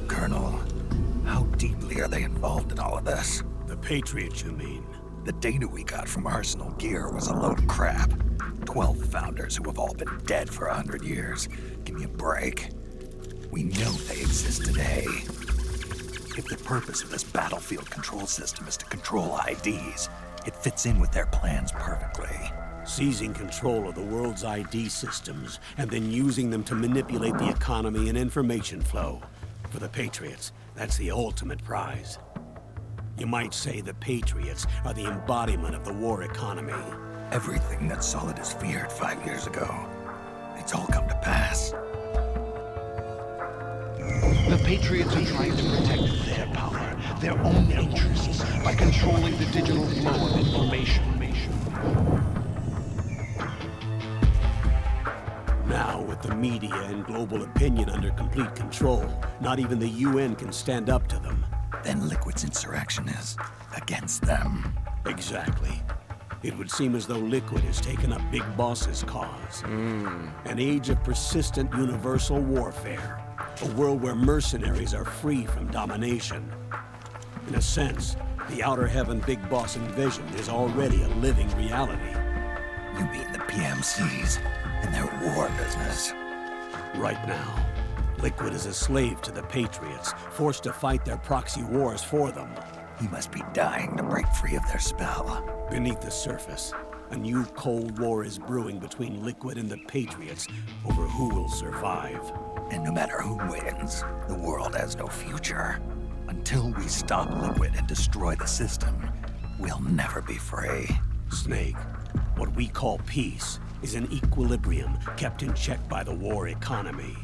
Colonel, how deeply are they involved in all of this? The Patriots, you mean? The data we got from Arsenal Gear was a load of crap. 12 founders who have all been dead for 100 years. Give me a break. We know they exist today. If the purpose of this battlefield control system is to control IDs, it fits in with their plans perfectly. Seizing control of the world's ID systems and then using them to manipulate the economy and information flow. For the Patriots, that's the ultimate prize. You might say the Patriots are the embodiment of the war economy. Everything that Solidus feared 5 years ago, it's all come to pass. The Patriots are trying to protect their power, their own interests, by controlling the digital flow of information. Now, with the media and global opinion under complete control, not even the UN can stand up to them. Then Liquid's insurrection is against them. Exactly. It would seem as though Liquid has taken up Big Boss's cause. An age of persistent universal warfare. A world where mercenaries are free from domination. In a sense, the Outer Heaven Big Boss envision is already a living reality. You mean the PMCs and their war business? Right now, Liquid is a slave to the Patriots, forced to fight their proxy wars for them. He must be dying to break free of their spell. Beneath the surface, a new Cold War is brewing between Liquid and the Patriots over who will survive. And no matter who wins, the world has no future. Until we stop Liquid and destroy the system, we'll never be free. Snake, what we call peace is an equilibrium kept in check by the war economy.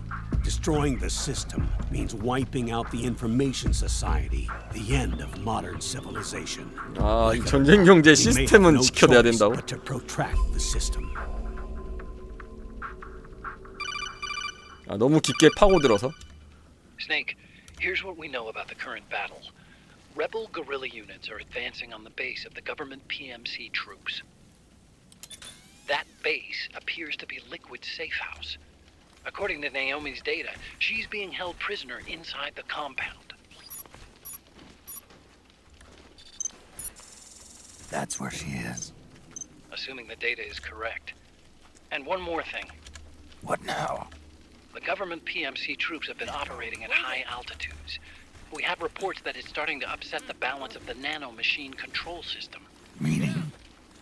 Destroying the system means wiping out the information society, the end of modern civilization. 아, 이 전쟁 경제 시스템은 지켜내야 된다고? But to protract the system. 아, 너무 깊게 파고들어서. Snake, here's what we know about the current battle. Rebel guerrilla units are advancing on the base of the government PMC troops. That base appears to be Liquid's safe house. According to Naomi's data, she's being held prisoner inside the compound. That's where she is. Assuming the data is correct. And one more thing. What now? The government PMC troops have been operating at high altitudes. We have reports that it's starting to upset the balance of the nanomachine control system. Meaning?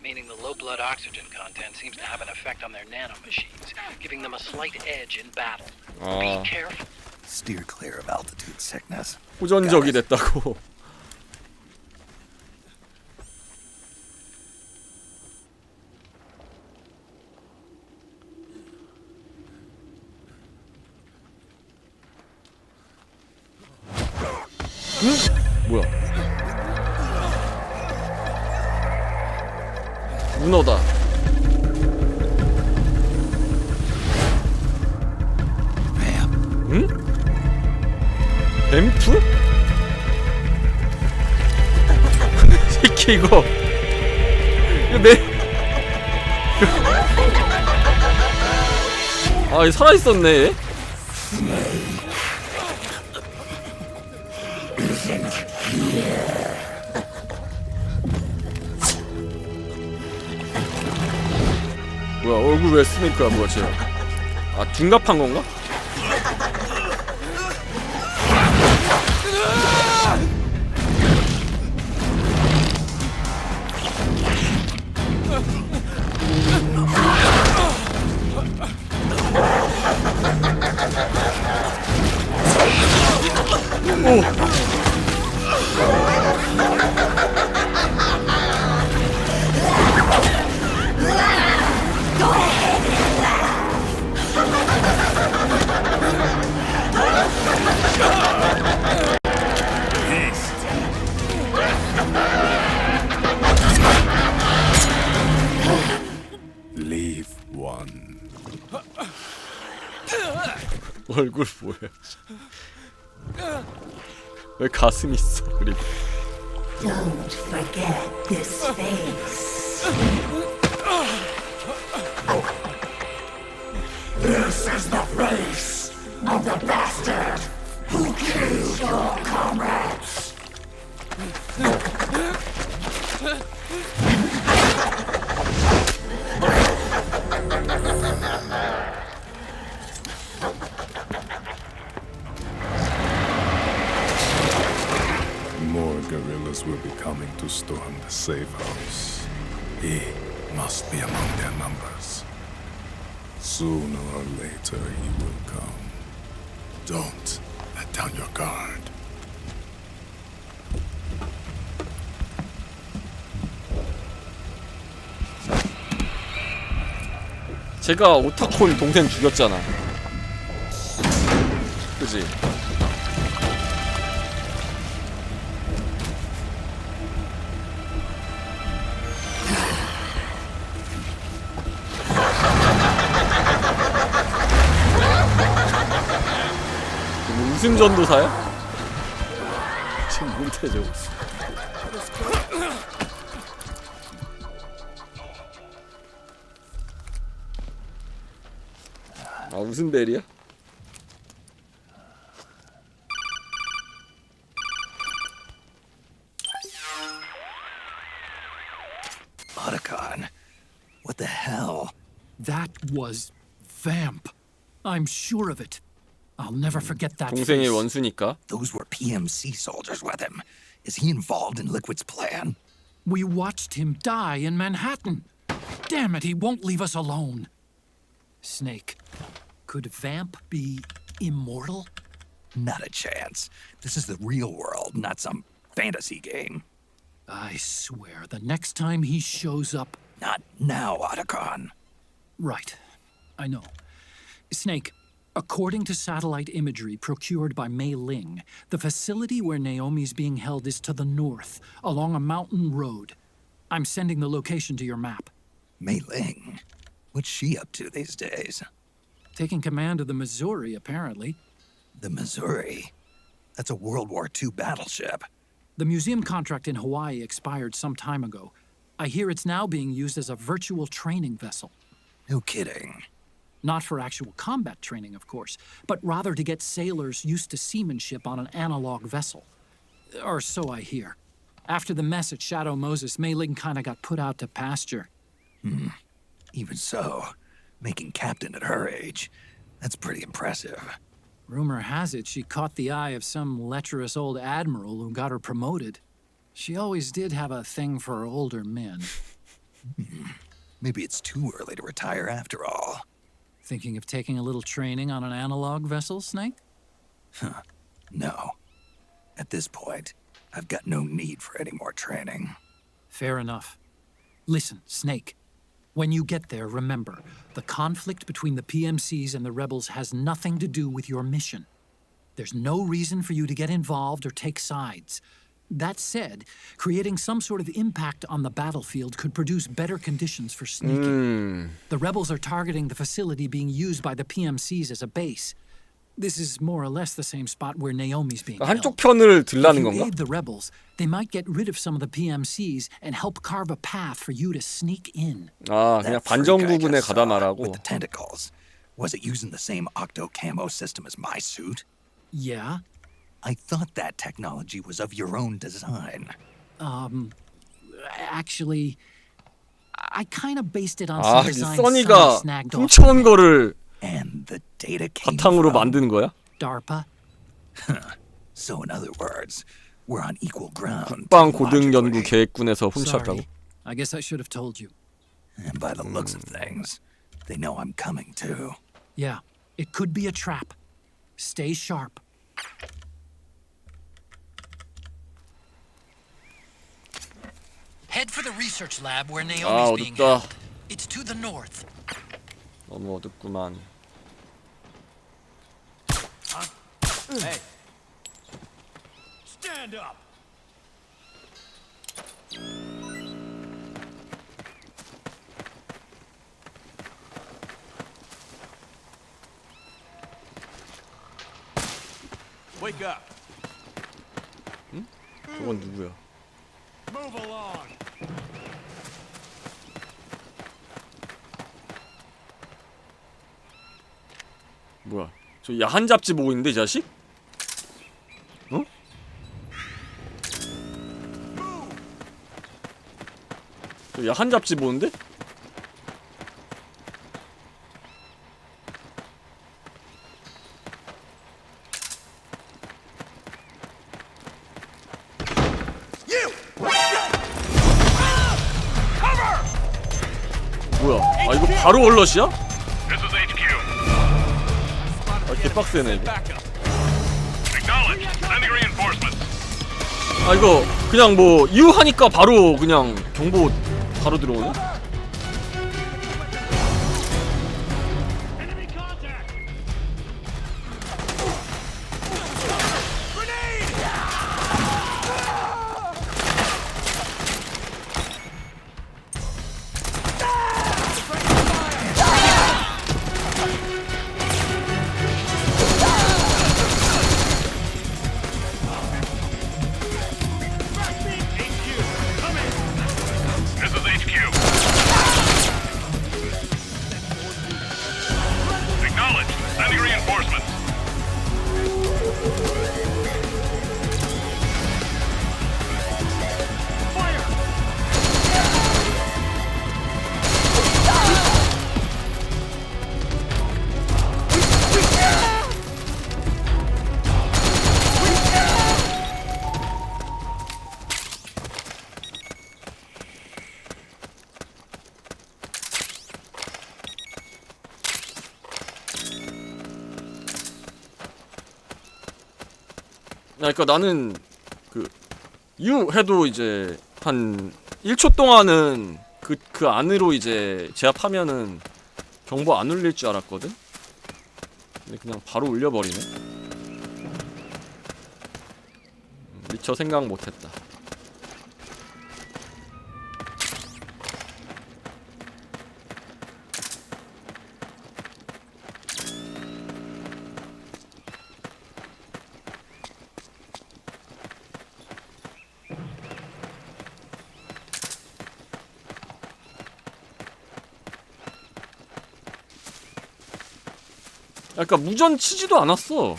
Meaning the low blood oxygen content seems to have an effect on their nanomachines, giving them a slight edge in battle. Be careful. Steer clear of altitude sickness. 호전적이 됐다고. 뭐야? 문어다. 응? 뱀프? 새끼 이거 내 아, 이 살아있었네 얘? 뭐야, 얼굴 왜 스네이크야 뭐야 쟤? 아, 둔갑한 건가? Leave one. 얼굴 뭐야? 왜 가슴 있어? 그리고 Don't forget this face. This is the face of the bastard who killed your comrades. More guerrillas will be coming to storm the safe house. He must be among their numbers. Sooner or later he will come. Don't let down your guard. 제가 오타콘 동생 죽였잖아. 그지? 무슨 전도사야? 지금 뭔데? 같아 저거. 아 무슨 벨이야? Otacon, what the hell? That was Vamp. I'm sure of it. I'll never forget that 동생의 face. 원수니까. Those were PMC soldiers with him. Is he involved in Liquid's plan? We watched him die in Manhattan. Damn it, he won't leave us alone. Snake, could Vamp be immortal? Not a chance. This is the real world, not some fantasy game. I swear, the next time he shows up... Not now, Otacon. Right. I know. Snake, according to satellite imagery procured by Mei Ling, the facility where Naomi's being held is to the north, along a mountain road. I'm sending the location to your map. Mei Ling? What's she up to these days? Taking command of the Missouri, apparently. The Missouri? That's a World War II battleship. The museum contract in Hawaii expired some time ago. I hear it's now being used as a virtual training vessel. No kidding. Not for actual combat training, of course, but rather to get sailors used to seamanship on an analog vessel. Or so I hear. After the mess at Shadow Moses, Mei Ling kinda got put out to pasture. Even so, making captain at her age, that's pretty impressive. Rumor has it she caught the eye of some lecherous old admiral who got her promoted. She always did have a thing for older men. Maybe it's too early to retire after all. Thinking of taking a little training on an analog vessel, Snake? No. At this point, I've got no need for any more training. Fair enough. Listen, Snake. When you get there, remember, the conflict between the PMCs and the rebels has nothing to do with your mission. There's no reason for you to get involved or take sides. That said, creating some sort of impact on the battlefield could produce better conditions for sneaking. The rebels are targeting the facility being used by the PMCs as a base. This is more or less the same spot where Naomi's being held. 한쪽 편을 If 들라는 you 건가? aid the rebels, they might get rid of some of the PMCs and help carve a path for you to sneak in. 아 그냥 That freak I 반정부군에 just 가다 saw 말하고. with the tentacles. Was it using the same octo camo system as my suit? Yeah? I thought that technology was of your own design. Actually, I kind of based it on 아 some 이 design 써니가 Sonny snagged off 훔쳐온 거를 And the data came 바탕으로 from... 만드는 거야? DARPA. So in other words, we're on equal ground. 국방 고등 연구 technologically. 계획군에서 훔쳤다고? Sorry. I guess I should have told you. And by the looks of things, they know I'm coming too. Yeah, it could be a trap. Stay sharp. Head for the research lab where Naomi's being 어둡다. held. It's to the north. 너무 어둡구만. Hey. Stand up. Wake up. 저건 누구야? Move along. 뭐야? 저 야한 잡지 보고 있는데 이 자식? 어? 저 야한 잡지 보는데? 뭐야? 아 이거 바로 얼럿이야? This is HQ. 아 개빡세네 이거. Acknowledge. Sending reinforcements. 아 이거 그냥 뭐 이유하니까 바로 그냥 경보 바로 들어오네? Enemy contact. 그러니까 나는 그 유 해도 이제 한 1초 동안은 그 안으로 이제 제압하면은 경보 안 울릴 줄 알았거든? 근데 그냥 바로 울려버리네? 미처 생각 못했다. 그러니까 무전 치지도 않았어.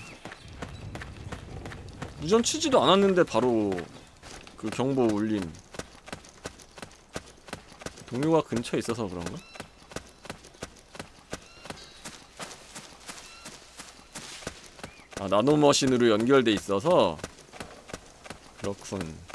무전 치지도 않았는데 바로 그 경보 울림. 동료가 근처에 있어서 그런가? 아, 나노머신으로 연결돼 있어서 그렇군.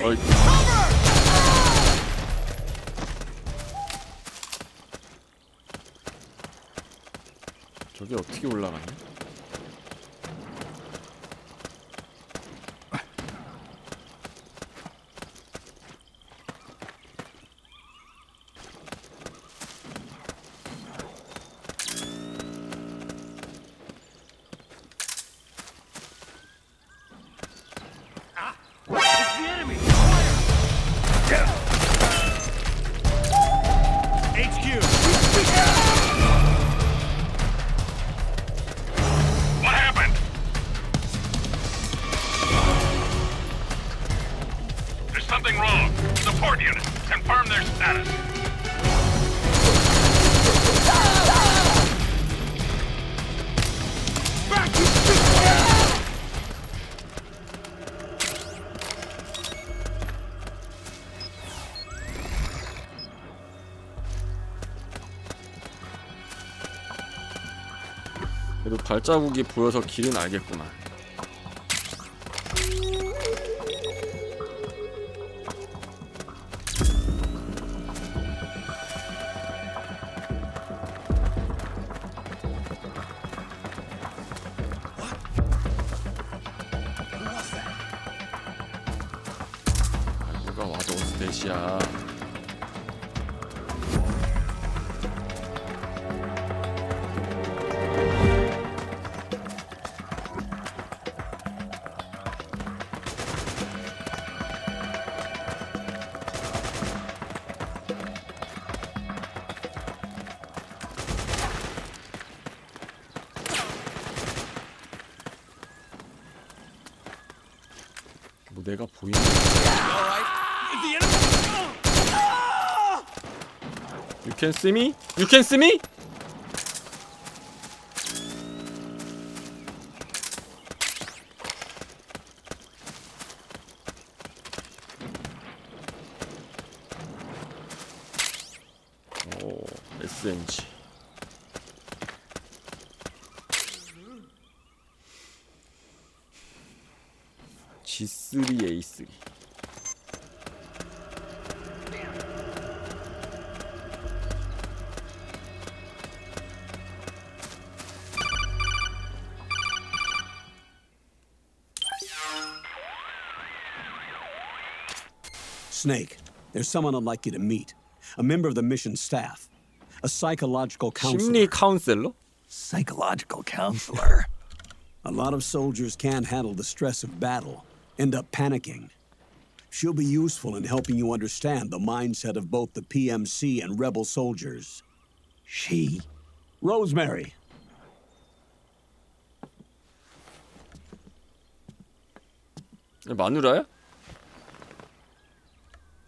어이. 저게 어떻게 올라가냐? 그래도 발자국이 보여서 길은 알겠구만. 누가 와도 스테이시야. 뭐 내가 보이는 You can see me? You can see me? 오, SMG. G3A3. Snake, there's someone I'd like you to meet. A member of the mission staff. A psychological counselor. 심리 카운셀러? Psychological counselor. A lot of soldiers can't handle the stress of battle, end up panicking. She'll be useful in helping you understand the mindset of both the PMC and rebel soldiers. She? Rosemary. 마누라야?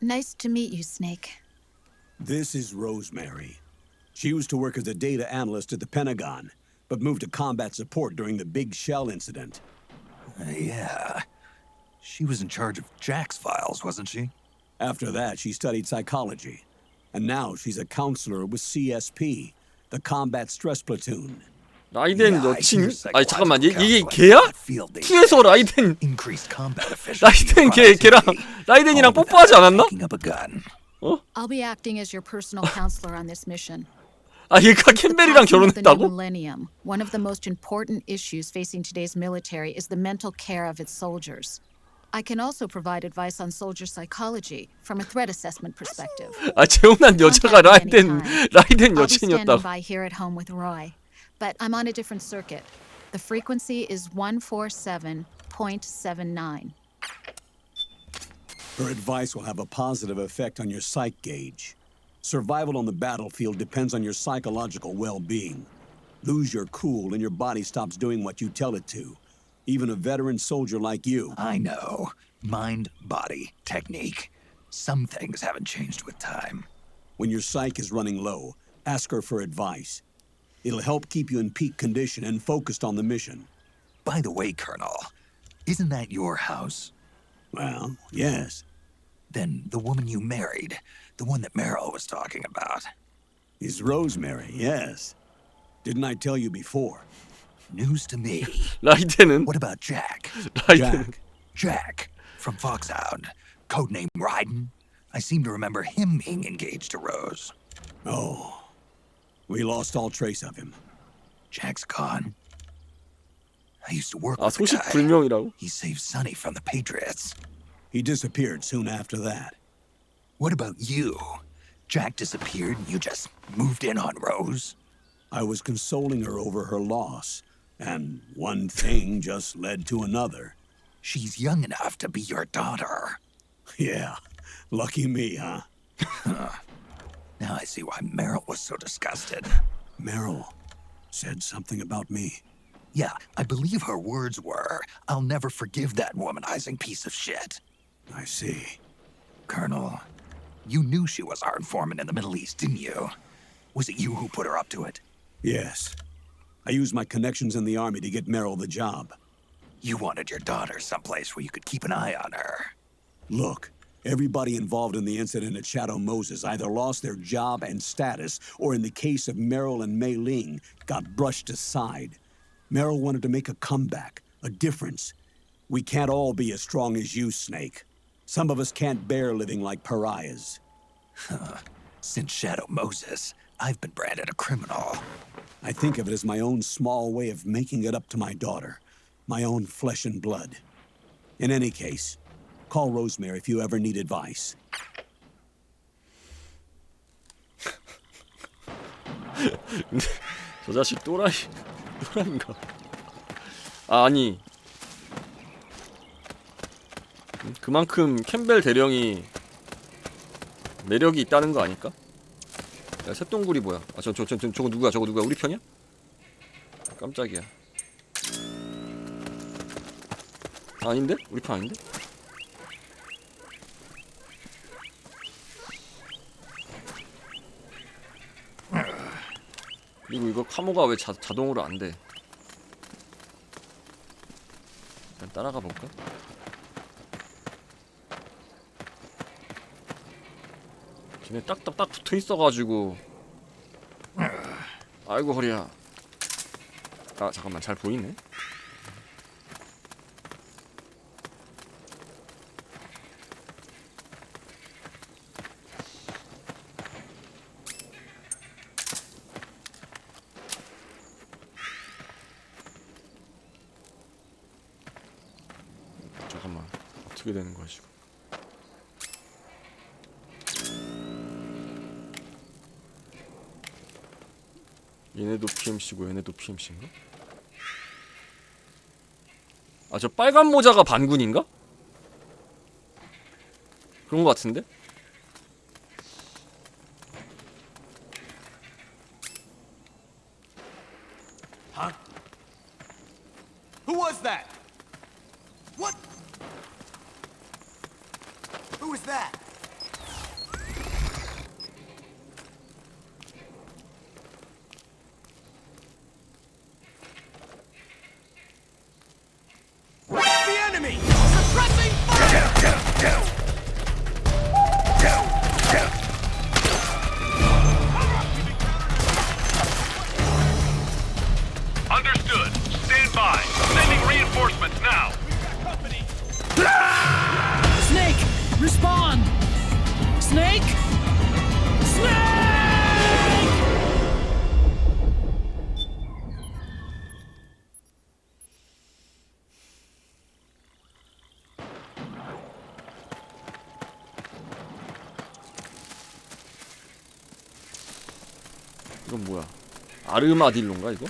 Nice to meet you, Snake. This is Rosemary. She used to work as a data analyst at the Pentagon, but moved to combat support during the Big Shell incident. Yeah. She was in charge of Jack's files, wasn't she? After that, she studied psychology. And now she's a counselor with CSP, the Combat Stress Platoon. 라이덴 여친? 아니 잠깐만 이게 걔야? 2에서 라이덴 걔랑 라이덴이랑 뽀뽀하지 않았나? 어? I'll be acting as your personal counselor on this mission. 아 얘가 캠벨이랑 결혼했다고? Millennium. One of the most important issues facing today's military is the mental care of its soldiers. I can also provide advice on soldier psychology from a threat assessment perspective. 아 재혼한 여자가 라이덴 I'll be 여친이었다고. standing by here at home with Roy, but I'm on a different circuit. The frequency is 147.79. Her advice will have a positive effect on your psych gauge. Survival on the battlefield depends on your psychological well-being. Lose your cool and your body stops doing what you tell it to. Even a veteran soldier like you. I know. Mind, body, technique. Some things haven't changed with time. When your psyche is running low, ask her for advice. It'll help keep you in peak condition and focused on the mission. By the way, Colonel, isn't that your house? Well, yes. Then the woman you married, the one that Meryl was talking about. Is Rosemary, yes. Didn't I tell you before? News to me. 라이덴은? What about Jack? Jack from Foxhound, codename Ryden. I seem to remember him being engaged to Rose. Oh, we lost all trace of him. Jack's gone. I used to work 아 with the 소식 guy. 불명이라고? He saved Sonny from the Patriots. He disappeared soon after that. What about you? Jack disappeared and you just moved in on Rose? I was consoling her over her loss, and one thing just led to another. She's young enough to be your daughter. Yeah, lucky me, huh? Now I see why Meryl was so disgusted. Meryl said something about me. Yeah, I believe her words were, "I'll never forgive that womanizing piece of shit." I see. Colonel, you knew she was our informant in the Middle East, didn't you? Was it you who put her up to it? Yes. I used my connections in the army to get Meryl the job. You wanted your daughter someplace where you could keep an eye on her. Look, everybody involved in the incident at Shadow Moses either lost their job and status, or in the case of Meryl and Mei Ling, got brushed aside. Meryl wanted to make a comeback, a difference. We can't all be as strong as you, Snake. Some of us can't bear living like pariahs. Since Shadow Moses, I've been branded a criminal. I think of it as my own small way of making it up to my daughter. My own flesh and blood. In any case, call Rosemary if you ever need advice. 저 자식 또라이인가? 아, 아니 그만큼 캠벨 대령이 매력이 있다는 거 아닐까? 야, 새똥구리 뭐야? 아, 저거 누구야? 저거 누구야? 우리 편이야? 깜짝이야. 아닌데? 우리 편 아닌데? 그리고 이거 카모가 왜 자동으로 안 돼? 일단 따라가 볼까? 걔네 딱딱딱 붙어 있어가지고. 아이고 허리야. 아 잠깐만, 잘 보이네. 잠깐만, 어떻게 되는 거야 지금? 얘네도 PMC고 얘네도 PMC인가? 아, 저 빨간 모자가 반군인가? 그런 거 같은데? Huh? Who was that? What? Who was that? The enemy! Suppressing fire! 이건 뭐야? 아르마딜로인가 이거?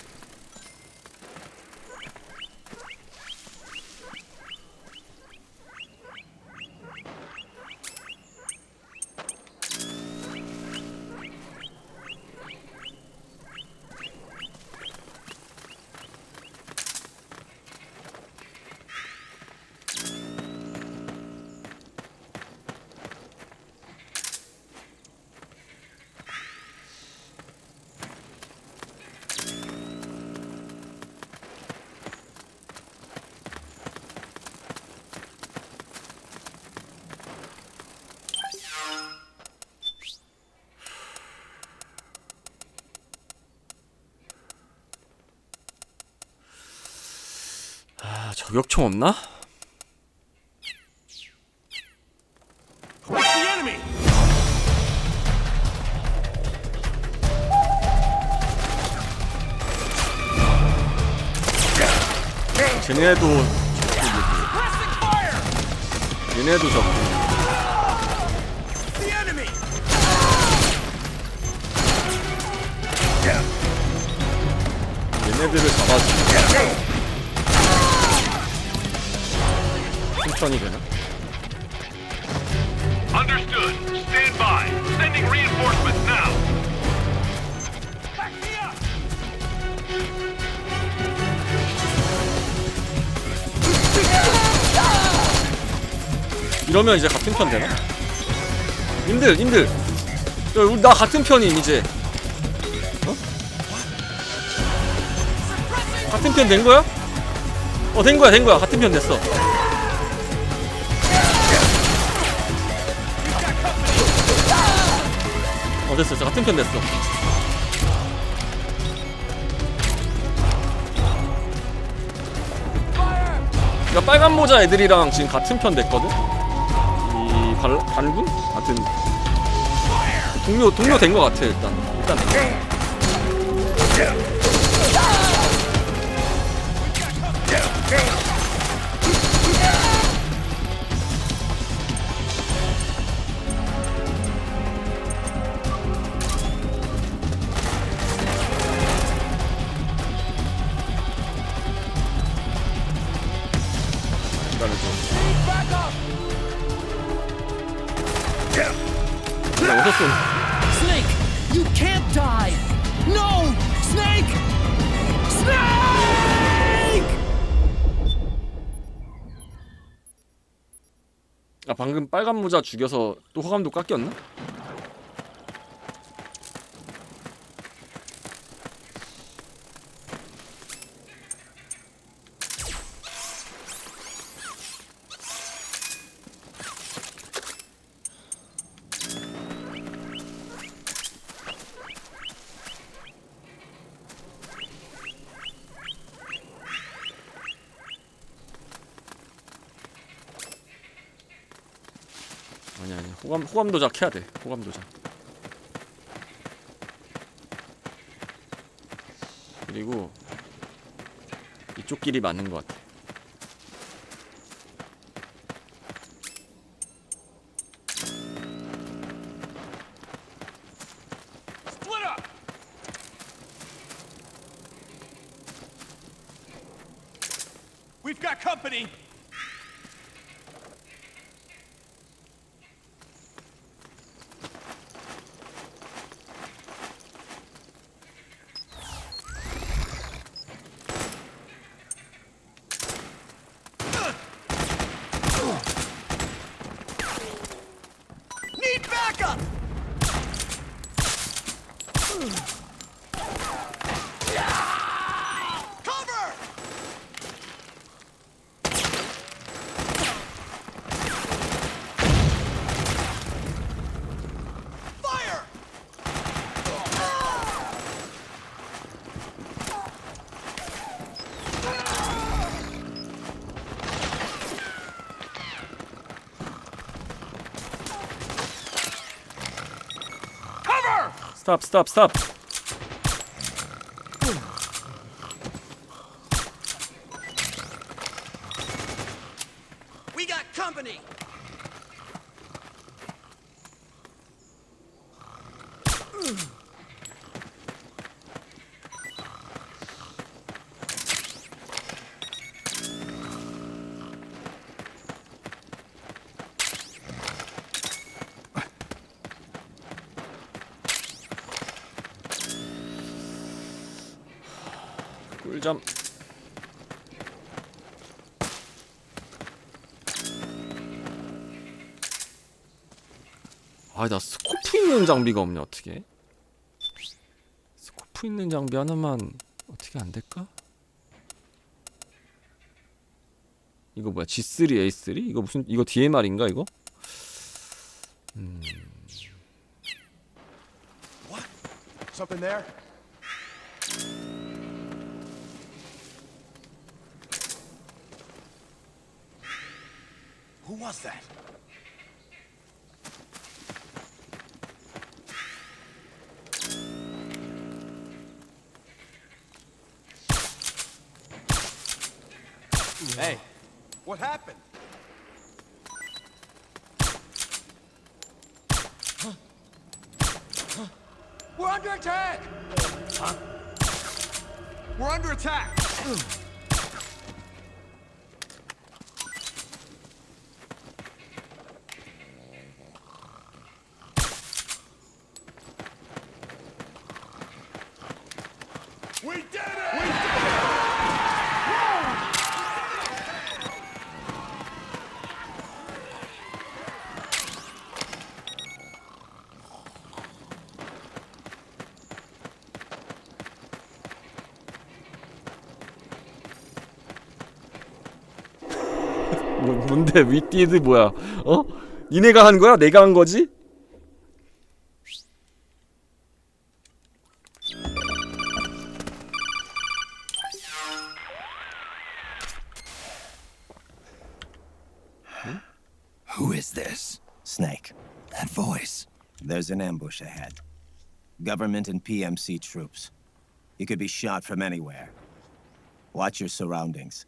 저격총 없나? 쟤네도 적군이고 얘네도 적군. 얘네들을 잡아주고 천천히 되나? Understood. Stand by. Sending reinforcements now. 이러면 이제 같은 편 되나? 님들 우리 나 같은 편임 이제. 어? 같은 편 된 거야? 된 거야. 같은 편 됐어. 됐어. 같은 편 됐어. 그러니까 빨간 모자 애들이랑 지금 같은 편 됐거든? 이 반군? 하여튼 동료 된 거 같아 일단 Snake, you can't die. No, Snake. Snake. 아 방금 빨간 모자 죽여서 또 호감도 깎였나? 아니야 호감 도작 해야 돼. 호감 도작. 그리고 이쪽 길이 맞는 것 같아. Split up. We've got company. 스탑. We got company. 꿀잠. 아, 나 스코프 있는 장비가 없네. 어떻게? 스코프 있는 장비 하나만 어떻게 안 될까? 이거 뭐야? G3, A3? 이거 무슨 이거 DMR인가 이거? What? Something there? Who was that? Hey, what happened? We're under attack! Huh? We're under attack! We did it! We did it! 뭔데? We did 뭐야? 어? 니네가 한 거야? 내가 한 거지? Who is this? Snake. That voice. There's an ambush ahead. Government and PMC troops. You could be shot from anywhere. Watch your surroundings.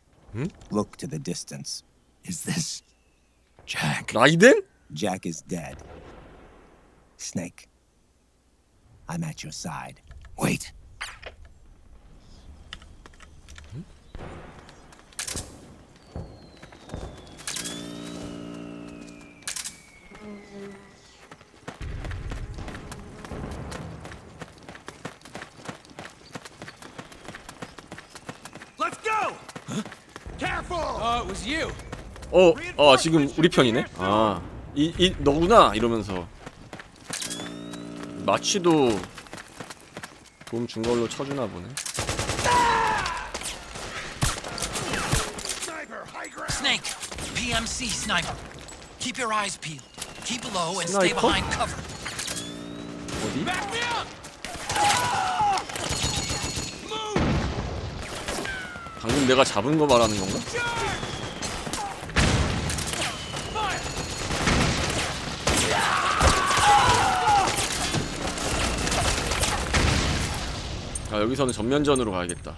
Look to the distance. Is this Jack? 라이덴? Jack is dead. Snake. I'm at your side. Wait. Let's go! Careful! It was you. 지금 우리 편이네. 아, 너구나 이러면서 마취도 도움 준 걸로 쳐주나 보네. Snake, PMC sniper. Keep your eyes peeled. Keep low and stay behind cover. 어디? Back me up! 방금 내가 잡은 거 말하는 건가? 아, 여기서는 전면전으로 가야겠다.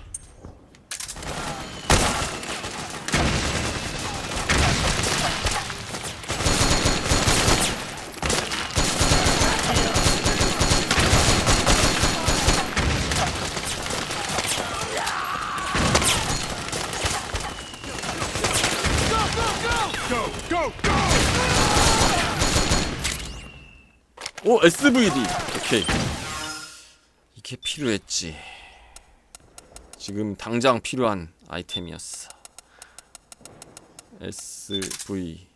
오, SVD. 오케이. 이게 필요했지. 지금 당장 필요한 아이템이었어. SVD.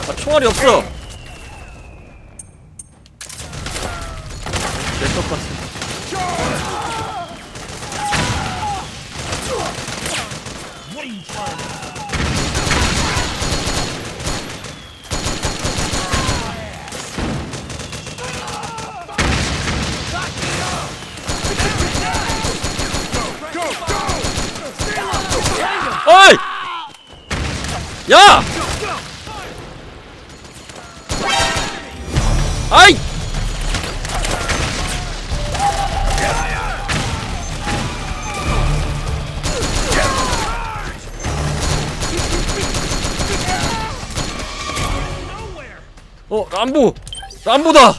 아, 총알이 없어. 내 똑같아. 어이! 야! 아이! 람보다.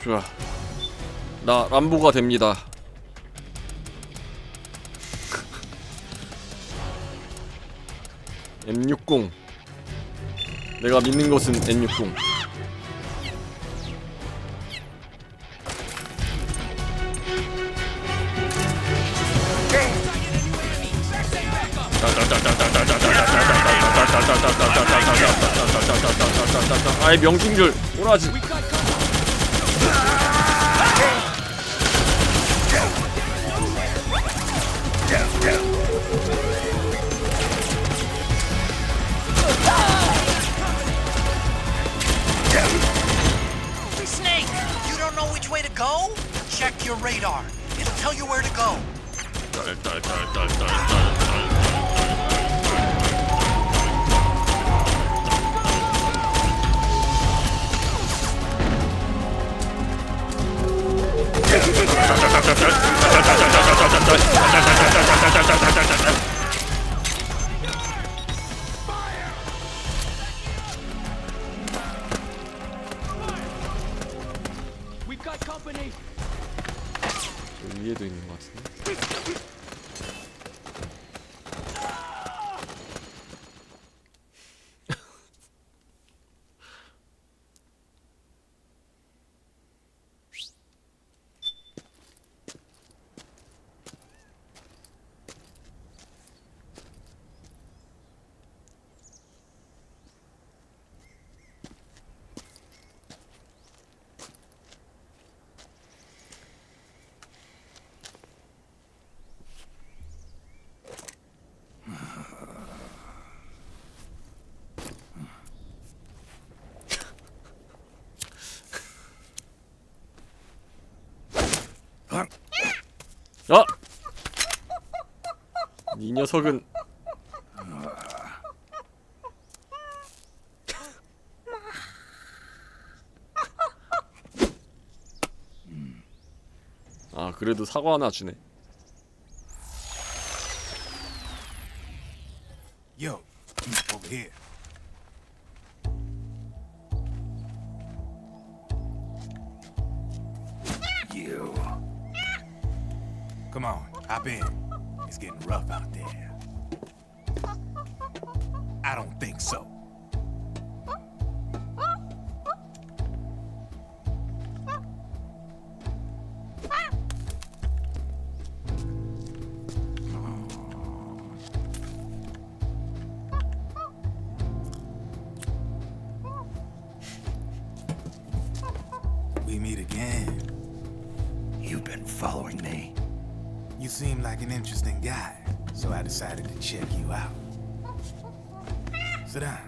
좋아, 나 람보가 됩니다. M60. 내가 믿는 것은 M60. 아이 명중률 오라지. Snake, you don't know which way to go? Check your radar. It'll tell you where to go. We've got company. 위에도 있는 것 같은데. 이 녀석은 아 그래도 사과 하나 주네. Yo, over here. You. Come on, hop in. It's getting rough out there. I don't think so. We meet again. You've been following me. You seem like an interesting guy, so I decided to check you out. Sit down.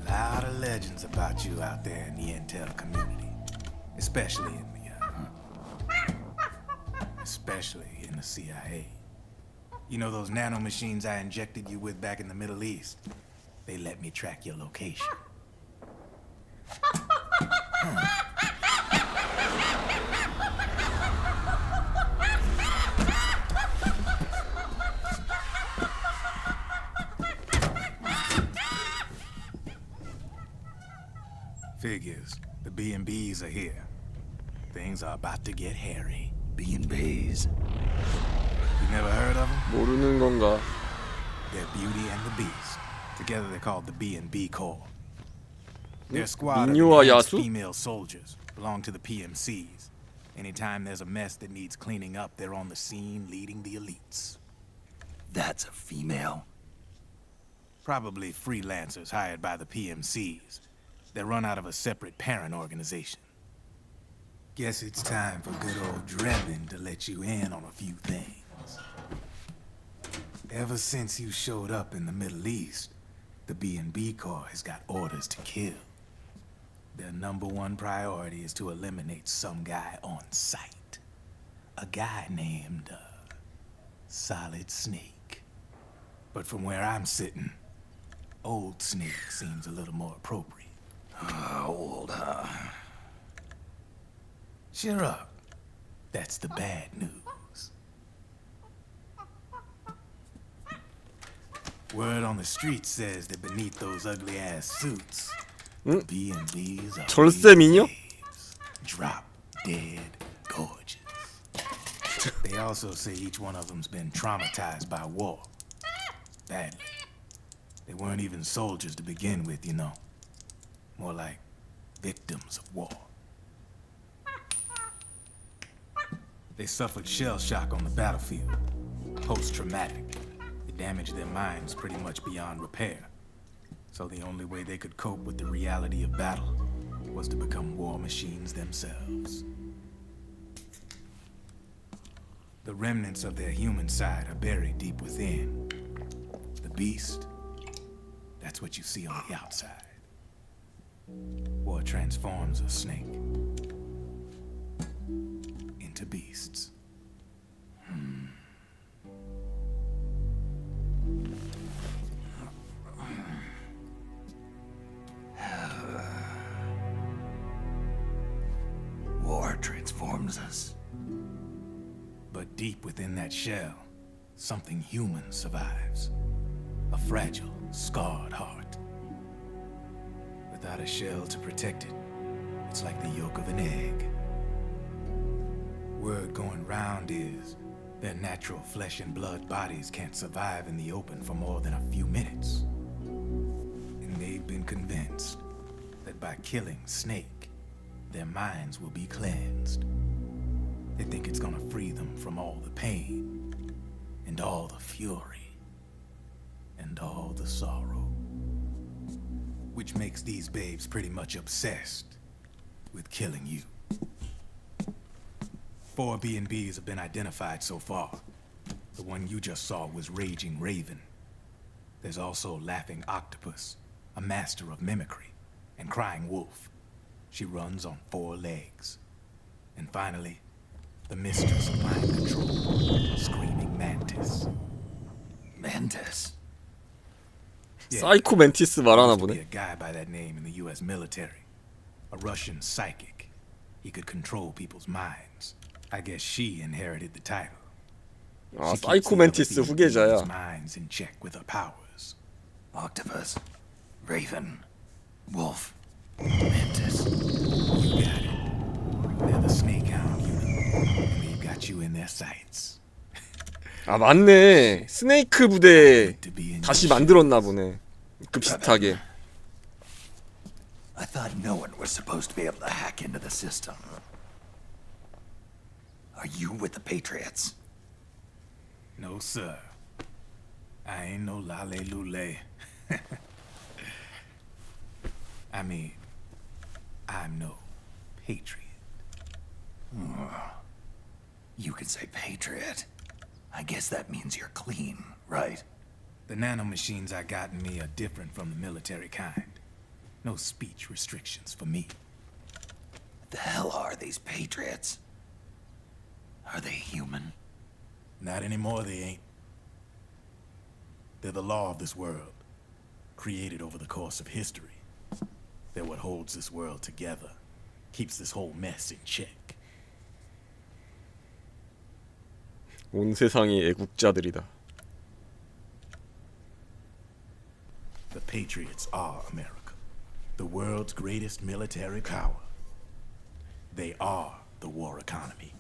A lot of legends about you out there in the intel community, especially in the CIA. You know those nanomachines I injected you with back in the Middle East? They let me track your location. Figures. The B&Bs are here. Things are about to get hairy. B&Bs. You never heard of them? 모르는 건가? They're Beauty and the Beast. Together they're called the B&B Corps. Their squad of 민요와 enhanced 야수? female soldiers belong to the PMCs. Anytime there's a mess that needs cleaning up, they're on the scene leading the elites. That's a female? Probably freelancers hired by the PMCs. They run out of a separate parent organization. Guess it's time for good old Drebin to let you in on a few things. Ever since you showed up in the Middle East, the B&B Corps has got orders to kill. Their #1 priority is to eliminate some guy on sight. A guy named, Solid Snake. But from where I'm sitting, Old Snake seems a little more appropriate. Old, huh? Cheer up. That's the bad news. Word on the street says that beneath those ugly-ass suits, B&Bs are 절세 미녀? drop dead gorgeous. They also say each one of them's been traumatized by war. Badly. They weren't even soldiers to begin with, you know. More like victims of war. They suffered shell shock on the battlefield. Post-traumatic. It damaged their minds pretty much beyond repair. So the only way they could cope with the reality of battle was to become war machines themselves. The remnants of their human side are buried deep within. The beast, that's what you see on the outside. War transforms a snake into beasts. War transforms us. But deep within that shell, something human survives. A fragile, scarred heart. Without a shell to protect it, it's like the yolk of an egg. Word going round is their natural flesh and blood bodies can't survive in the open for more than a few minutes. And they've been convinced that by killing Snake, their minds will be cleansed. They think it's gonna free them from all the pain, and all the fury, and all the sorrow. Which makes these babes pretty much obsessed with killing you. 4 B&Bs have been identified so far. The one you just saw was Raging Raven. There's also Laughing Octopus, a master of mimicry, and Crying Wolf. She runs on 4 legs. And finally, the mistress of mind control, Screaming Mantis. Mantis? 사이코 멘티스 말하나 Used to be 보네. a guy by that name in the U.S. military. A Russian psychic. He could control people's minds. I guess she inherited the title. 아, 사이코 멘티스 후계자야. Minds in check with her powers. Octopus, Raven, Wolf, Mantis. You got it. They're the snake hound unit. And they've got you in their sights. 아 맞네. 스네이크 부대 다시 만들었나 보네. 그 비슷하게. I thought no one was supposed to be able to hack into the system. Are you with the Patriots? No, sir. I ain't no lale-lule. I mean, I'm no patriot. You can say patriot. I guess that means you're clean, right? The nanomachines I got in me are different from the military kind. No speech restrictions for me. The hell are these Patriots? Are they human? Not anymore, they ain't. They're the law of this world, created over the course of history. They're what holds this world together, keeps this whole mess in check. 온 세상이 애국자들이다. The Patriots are America, the world's greatest military power. They are the war economy,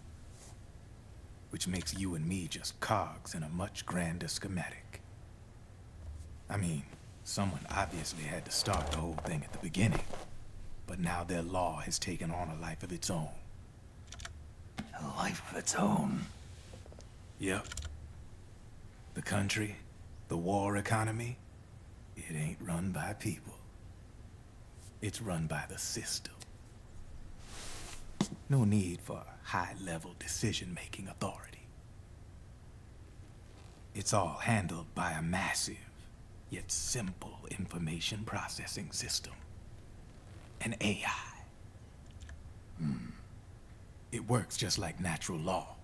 which makes you and me just cogs in a much grander schematic. I mean, someone obviously had to start the whole thing at the beginning, but now their law has taken on a life of its own. A life of its own? Yep. The country, the war economy, it ain't run by people. It's run by the system. No need for high-level decision-making authority. It's all handled by a massive, yet simple information processing system. An AI. It works just like natural law.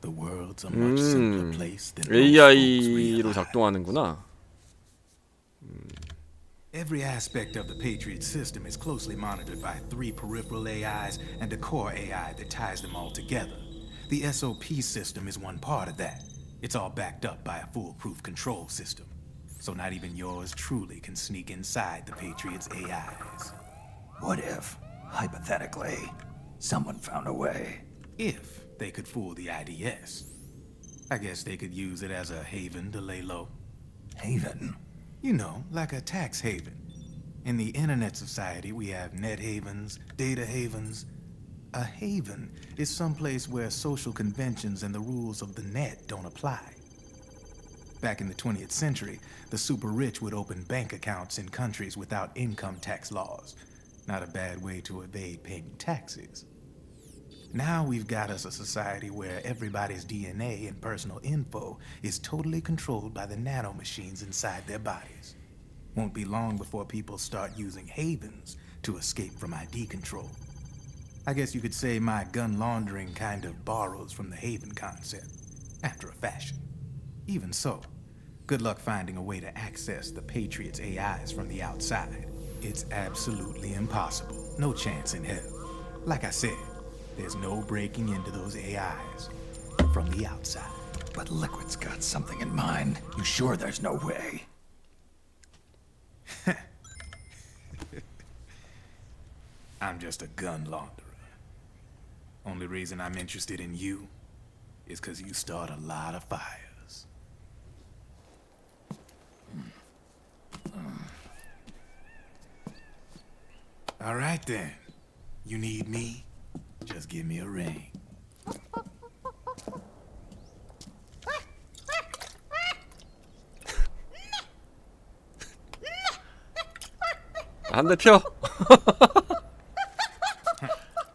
The world's a much simpler place than AI로 작동하는구나. Every aspect of the Patriot system is closely monitored by 3 peripheral AIs and a core AI that ties them all together. The SOP system is one part of that. It's all backed up by a foolproof control system. So not even yours truly can sneak inside the Patriot's AIs. What if, hypothetically, someone found a way? If they could fool the IDS. I guess they could use it as a haven to lay low. Haven? You know, like a tax haven. In the internet society, we have net havens, data havens. A haven is someplace where social conventions and the rules of the net don't apply. Back in the 20th century, the super rich would open bank accounts in countries without income tax laws. Not a bad way to evade paying taxes. Now we've got us a society where everybody's DNA and personal info is totally controlled by the nanomachines inside their bodies. Won't be long before people start using havens to escape from ID control. I guess you could say my gun laundering kind of borrows from the haven concept, after a fashion. Even so, good luck finding a way to access the Patriots' AIs from the outside. It's absolutely impossible. No chance in hell. Like I said, there's no breaking into those AIs from the outside. But Liquid's got something in mind. You sure there's no way? I'm just a gun launderer. Only reason I'm interested in you is because you start a lot of fires. All right then. You need me? Just give me a ring. 한 대 펴.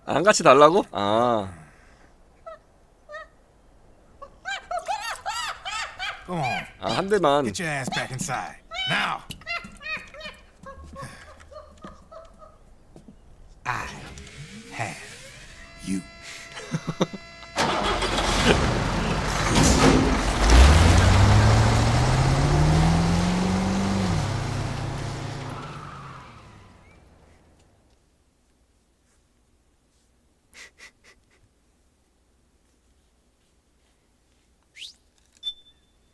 안 같이 달라고? 아. Go on. 아, 한 대만. Get your ass back inside. Now. I have you.